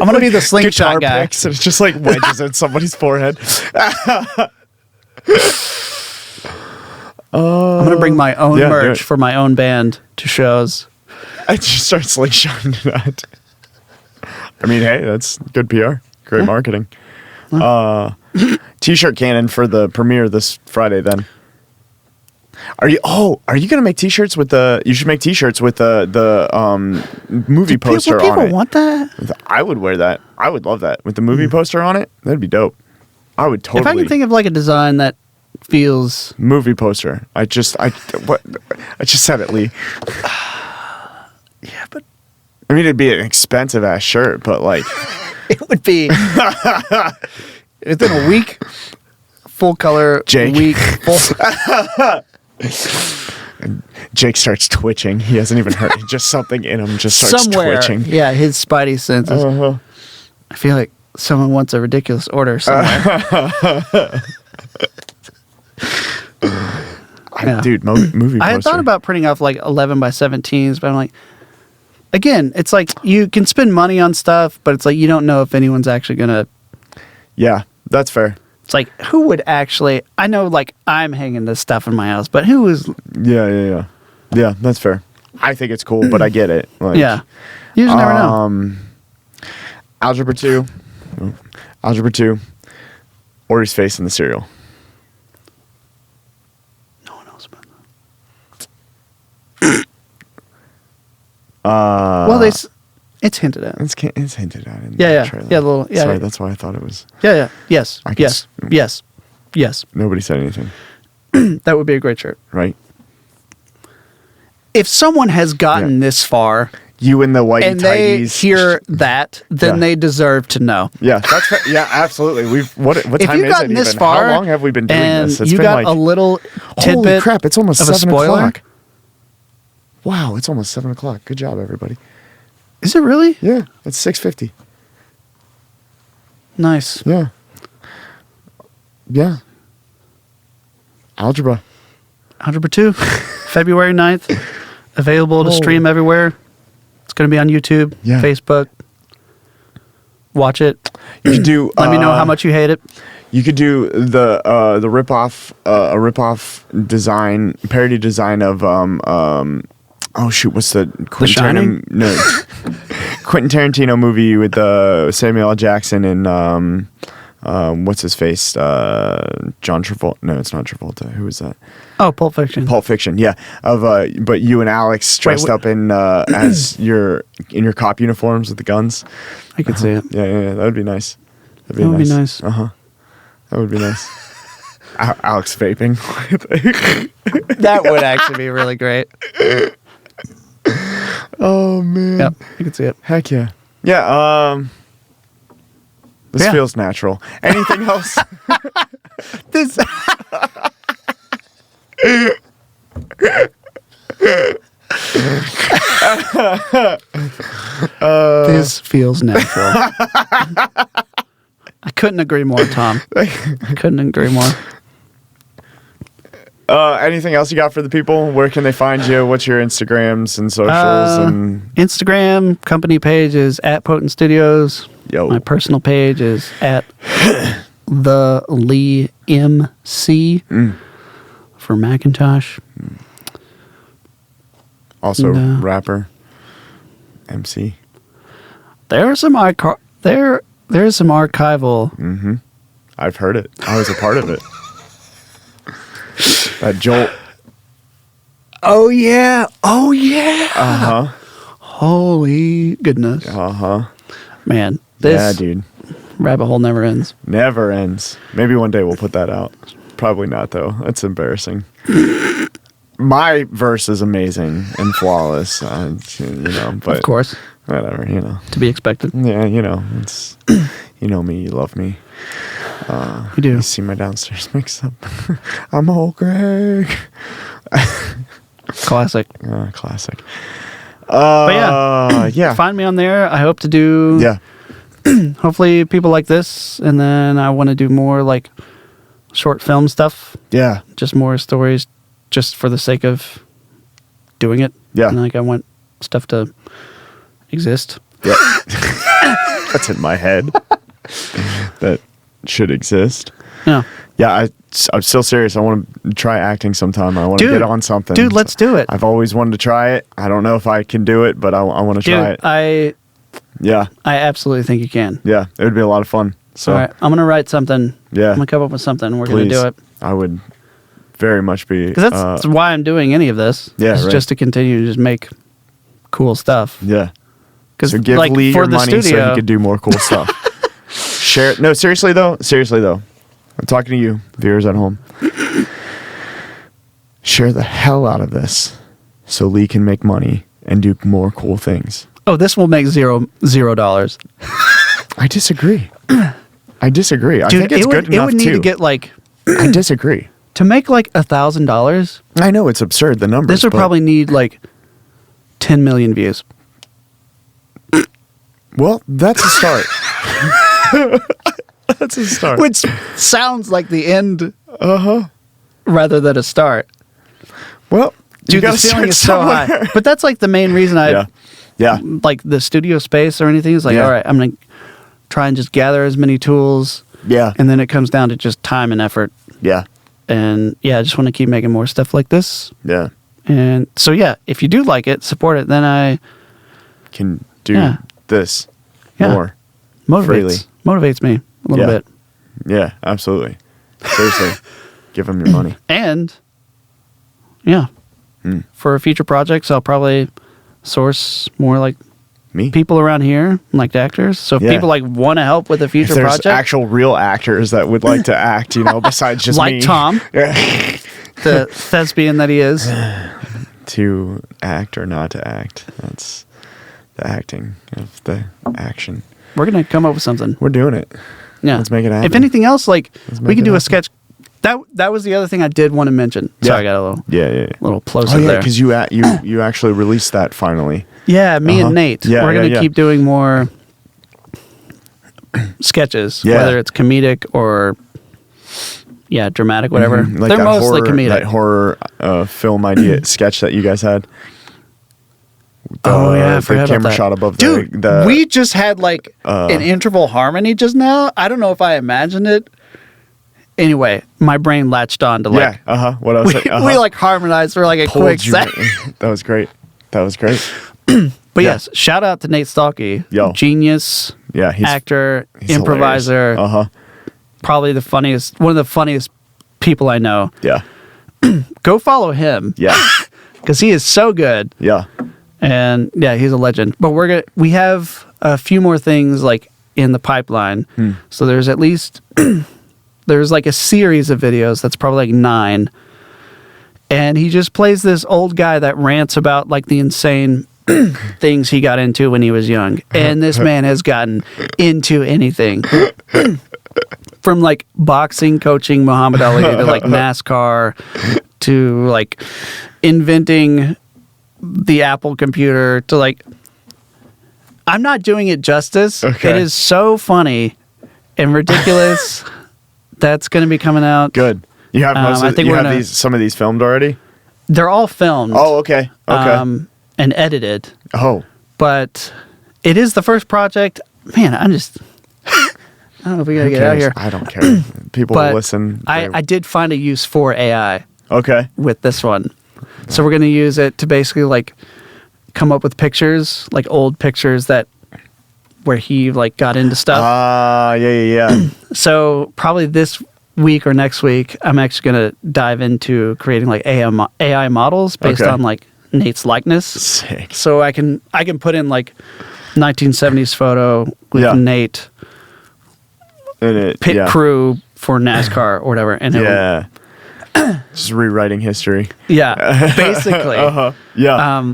I'm going to be the slingshot guy. Picks, and it's just like wedges in somebody's forehead. I'm going to bring my own merch for my own band to shows. I just start slingshotting that. I mean, hey, that's good PR. Great marketing. T-shirt cannon for the premiere this Friday then. Are you gonna make T-shirts with the? You should make T-shirts with the movie poster on it. People want that. I would wear that. I would love that with the movie poster on it. That'd be dope. I would totally. If I can think of like a design that feels movie poster. I just said it, Lee. Yeah, but I mean, it'd be an expensive ass shirt, but like it would be within a week. Full color Jake. week. Jake starts twitching. He hasn't even heard. Just something in him just starts twitching. Yeah, his spidey senses. I feel like someone wants a ridiculous order somewhere. Dude, movie poster. I had thought about printing off like 11 by 17s, but I'm like, again, it's like you can spend money on stuff, but it's like you don't know if anyone's actually gonna. Yeah, that's fair. It's like, who would actually... I know, like, I'm hanging this stuff in my house, but who is... Yeah. Yeah, that's fair. I think it's cool, but I get it. Like, yeah. You just never know. Algebra 2. Ori's face in the cereal. No one knows about that. Well, it's hinted at. It's hinted at in the trailer. Sorry, that's why I thought it was. Yeah. Yes. Nobody said anything. That would be a great shirt. Right. If someone has gotten this far, you in the white and they hear that, then they deserve to know. Yeah, that's fair. Yeah, absolutely. What time if you've is gotten it this even? far, how long have we been doing this? It's you been got like, a little tidbit. Holy crap! It's almost of 7 o'clock. Wow, it's almost 7 o'clock. Good job, everybody. Is it really? Yeah, it's 6:50. Nice. Yeah. Algebra 2, February 9th. Available to stream everywhere. It's going to be on YouTube, Facebook. Watch it. You could do. Let me know how much you hate it. You could do the ripoff, a ripoff design, parody design of oh shoot, what's the Quentin Tarantino movie with Samuel L. Jackson and what's his face? John Travolta. No, it's not Travolta. Who is that? Oh, Pulp Fiction. Pulp Fiction, yeah. But you and Alex dressed up in as in your cop uniforms with the guns. I could see it. Yeah. That would be nice. That would be nice. That would be nice. Alex vaping. That would actually be really great. Oh man. Yep, I could see it. Heck yeah. Yeah. This feels natural. Anything else? This feels natural. I couldn't agree more, Tom. I couldn't agree more. Anything else you got for the people? Where can they find you? What's your Instagrams and socials? And Instagram company page is @Potent Studios. Yo. My personal page is @TheLeeMC for Macintosh. Also, rapper, MC. There's some archival I've heard it. I was a part of it. That jolt. Oh yeah. Uh-huh. Holy goodness. Uh-huh. Man, this Yeah, dude. rabbit hole never ends. Never ends. Maybe one day we'll put that out. Probably not, though. That's embarrassing. My verse is amazing and flawless, but Of course. whatever, To be expected. Yeah, it's, me, you love me. You do. You see my downstairs mix up. I'm old Greg. Classic. Classic. But yeah. Find me on there. I hope to do hopefully people like this, and then I want to do more like short film stuff. Yeah. Just more stories just for the sake of doing it. Yeah. And like I want stuff to exist. Yeah. That's in my head. That should exist. Yeah. Yeah, I'm still serious. I want to try acting sometime. I want to get on something. Dude, let's do it. I've always wanted to try it. I don't know if I can do it, but I want to try it. I absolutely think you can. Yeah, it would be a lot of fun. So, all right, I'm going to write something. Yeah. I'm going to come up with something. We're going to do it. I would very much be. Because that's why I'm doing any of this. Yeah, is right. just to continue to just make cool stuff. Yeah. Because So give Lee your money so he could do more cool stuff. Share it. No, seriously though. I'm talking to you, viewers at home. Share the hell out of this so Lee can make money and do more cool things. Oh, this will make $0. I disagree. Dude, I think it's good enough it would need too. to get like I disagree. to make like $1,000. I know it's absurd, the numbers. This would probably need like 10 million views. Well, that's a start. That's a start. Which sounds like the end rather than a start. Well, Dude, the ceiling is so high. But that's like the main reason I like the studio space or anything is like, all right, I'm going to try and just gather as many tools. Yeah. And then it comes down to just time and effort. Yeah. And I just want to keep making more stuff like this. Yeah. And so, if you do like it, support it, then I can do this more. Motivates me a little bit. Yeah, absolutely. Seriously. Give them your money. And, for future projects, I'll probably source more like people around here, like actors. So if people like want to help with a future project. There's actual real actors that would like to act, besides just like me. Tom. The thespian that he is. To act or not to act. That's the acting of the action. We're going to come up with something. We're doing it. Yeah. Let's make it happen. If anything else, like, we can do a sketch. That was the other thing I did want to mention. Sorry, I got a little little plosive there. Because you actually released that finally. Yeah, me and Nate. Yeah, we're going to keep doing more sketches, whether it's comedic or dramatic, whatever. Like they're that mostly comedic. That horror film idea sketch that you guys had. I forgot the camera about that. shot above Dude, we just had like an interval harmony just now. I don't know if I imagined it. Anyway, my brain latched on to like what else? We like harmonized for like a quick second. That was great. But yes, shout out to Nate Stalky. Genius. Yeah, he's actor, improviser. Probably one of the funniest people I know. Yeah. Go follow him. Yeah. Because he is so good. Yeah. And he's a legend. But we have a few more things like in the pipeline. So there's at least there's like a series of videos that's probably like 9. And he just plays this old guy that rants about like the insane things he got into when he was young. And this man has gotten into anything. From like boxing, coaching Muhammad Ali to like NASCAR to like inventing the Apple computer to like, I'm not doing it justice. Okay. It is so funny and ridiculous. That's going to be coming out. Good. You have some of these filmed already? They're all filmed. Oh, okay. And edited. Oh. But it is the first project. Man, I don't know if we got to get out here. I don't care. People will listen. I did find a use for AI. Okay. With this one. So we're going to use it to basically like come up with pictures, like old pictures that where he like got into stuff. Yeah. So probably this week or next week, I'm actually going to dive into creating like AI models based on like Nate's likeness. Sick. So I can put in like 1970s photo with Nate, pit crew for NASCAR or whatever, and just rewriting history. Yeah, basically. Yeah.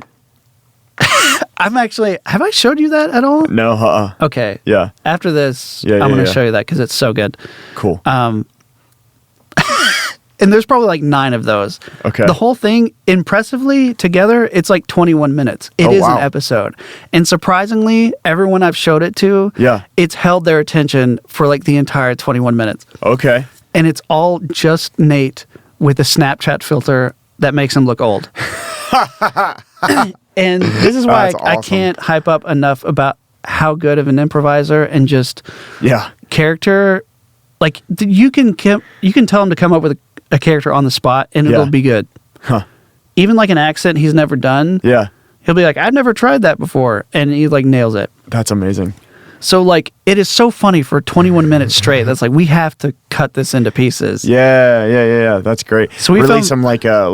Have I showed you that at all? No. Okay. Yeah. After this, I'm going to show you that because it's so good. Cool. And there's probably like 9 of those. Okay. The whole thing, impressively, together, it's like 21 minutes. It is an episode. And surprisingly, everyone I've showed it to, it's held their attention for like the entire 21 minutes. Okay. And it's all just Nate with a Snapchat filter that makes him look old. And this is why I can't hype up enough about how good of an improviser and just character. Like you can tell him to come up with a character on the spot and it'll be good. Huh. Even like an accent he's never done. Yeah. He'll be like, I've never tried that before, and he like nails it. That's amazing. So like it is so funny for 21 minutes straight. That's like we have to cut this into pieces. Yeah. That's great. So we release them like how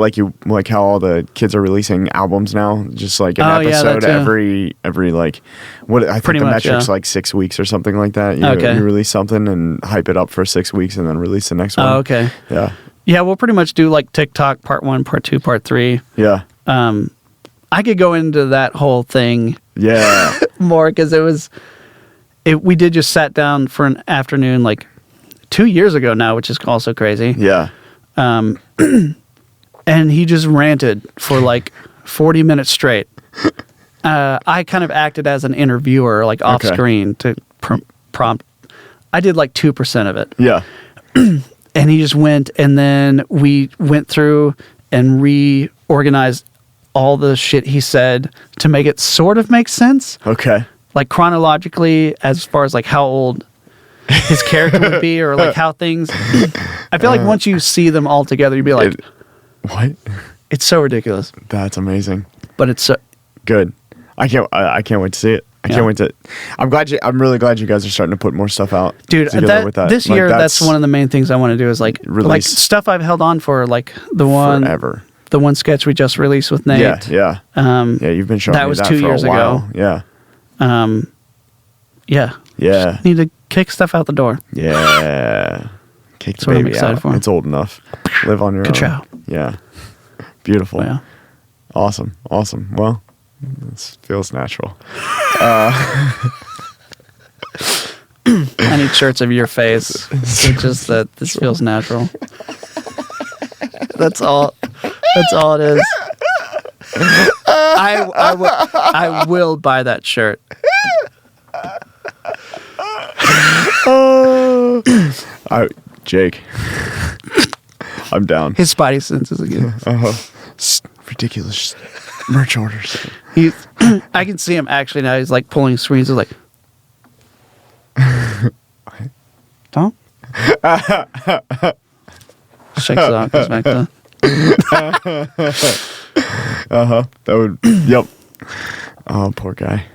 all the kids are releasing albums now, just like an episode every like what I think pretty the much, metric's like 6 weeks or something like that. You release something and hype it up for 6 weeks and then release the next one. Oh, okay. Yeah. Yeah, we'll pretty much do like TikTok part 1, part 2, part 3. Yeah. I could go into that whole thing. Yeah. More because we did just sat down for an afternoon like 2 years ago now, which is also crazy. Yeah. And he just ranted for like 40 minutes straight. I kind of acted as an interviewer, like off screen to prompt. I did like 2% of it. Yeah. And he just went, and then we went through and reorganized all the shit he said to make it sort of make sense. Okay. Like chronologically, as far as like how old his character would be, or like how things. I feel like once you see them all together, you'd be like, "What?" It's so ridiculous. That's amazing. But it's so good. I can't wait to see it. I can't wait to. I'm really glad you guys are starting to put more stuff out, dude. This year, that's one of the main things I want to do is like stuff I've held on for, like the one sketch we just released with Nate. Yeah. You've been showing that me was that 2 for years a while. ago. Yeah. Yeah. Just need to kick stuff out the door. Yeah. Kick the baby I'm excited out. For. It's old enough. Live on your Ka-chow. own. Yeah. Beautiful. Yeah. Awesome. Well, this feels natural. I need shirts of your face. It's just that this feels natural. That's all it is. I will buy that shirt. Jake, I'm down. His spidey senses again. Ridiculous merch orders. I can see him actually now. He's like pulling screens. He's like, Tom? Shakes it out. Goes back to. That would. Yep. Oh, poor guy.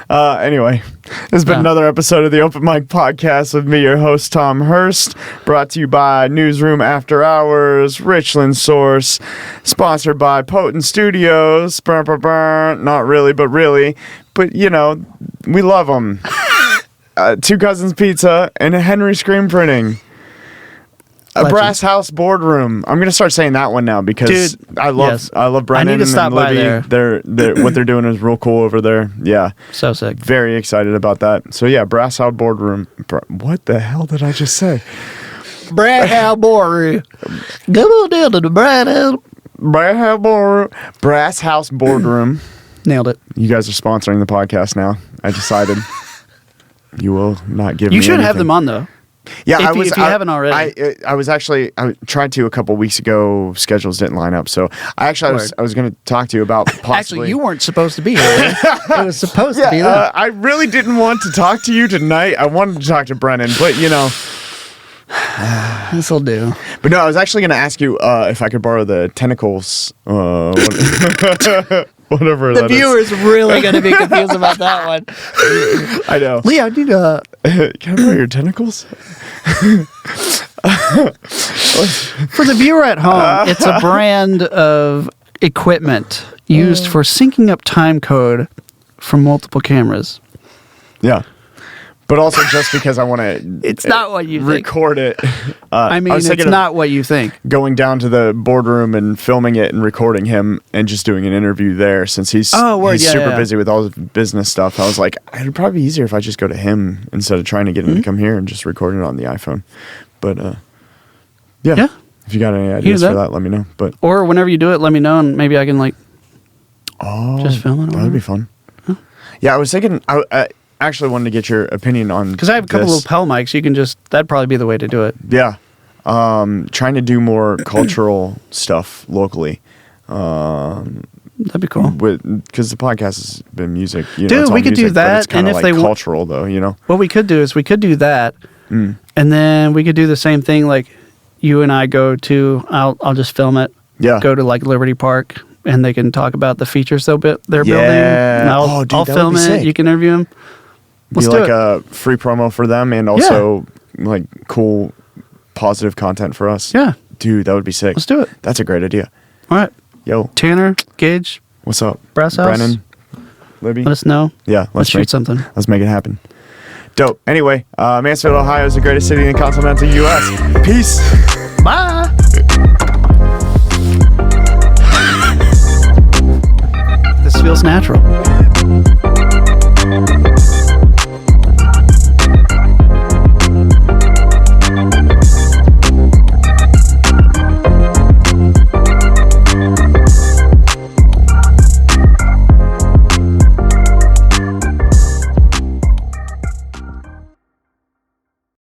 Anyway, this has been another episode of the Open Mic Podcast with me, your host, Tom Hirst, brought to you by Newsroom After Hours, Richland Source, sponsored by Potent Studios, not really, but really, but you know, we love them. Two Cousins Pizza and Henry Screen Printing. A Brass House Boardroom. I'm gonna start saying that one now because I love Brennan and Libby. They're what they're doing is real cool over there. Yeah, so sick. Very excited about that. So yeah, Brass House Boardroom. What the hell did I just say? Brass House Boardroom. Come on down to the Brass House Boardroom. Nailed it. You guys are sponsoring the podcast now. I decided. You will not give me You should anything. have them on though. Yeah, if you haven't already. I tried to a couple weeks ago. Schedules didn't line up, so I was going to talk to you about possibly. Actually, you weren't supposed to be here. It was supposed to be that. I really didn't want to talk to you tonight. I wanted to talk to Brennan, but you know, this'll do. But no, I was actually going to ask you if I could borrow the tentacles. Whatever The that viewer's really going to be confused about that one. I know. Lee, I need a... Can I play your tentacles? For the viewer at home, it's a brand of equipment used for syncing up time code from multiple cameras. Yeah. But also just because I want to It's not what you record it. I mean, it's not what you think. Going down to the boardroom and filming it and recording him and just doing an interview there since he's super busy with all the business stuff. I was like, it'd probably be easier if I just go to him instead of trying to get him to come here and just record it on the iPhone. But yeah. If you got any ideas for that, let me know. But or whenever you do it, let me know and maybe I can just film it. That would be fun. Huh? Yeah, I was thinking I actually wanted to get your opinion on because I have a couple of lapel mics. You can that'd probably be the way to do it. Yeah, trying to do more cultural stuff locally. That'd be cool. Because the podcast has been music. Dude, we could do that. And if they cultural though, what we could do is we could do that, and then we could do the same thing. Like you and I go to, I'll just film it. Yeah. Go to like Liberty Park, and they can talk about the features they're building. And I'll film it. Sick. You can interview them. Let's be like a free promo for them and also like cool, positive content for us. Yeah. Dude, that would be sick. Let's do it. That's a great idea. All right. Yo. Tanner, Gage. What's up? Brass House. Brennan. Libby. Let us know. Yeah. Let's shoot something. Let's make it happen. Dope. Anyway, Mansfield, Ohio is the greatest city in the continental U.S. Peace. Bye. This feels natural.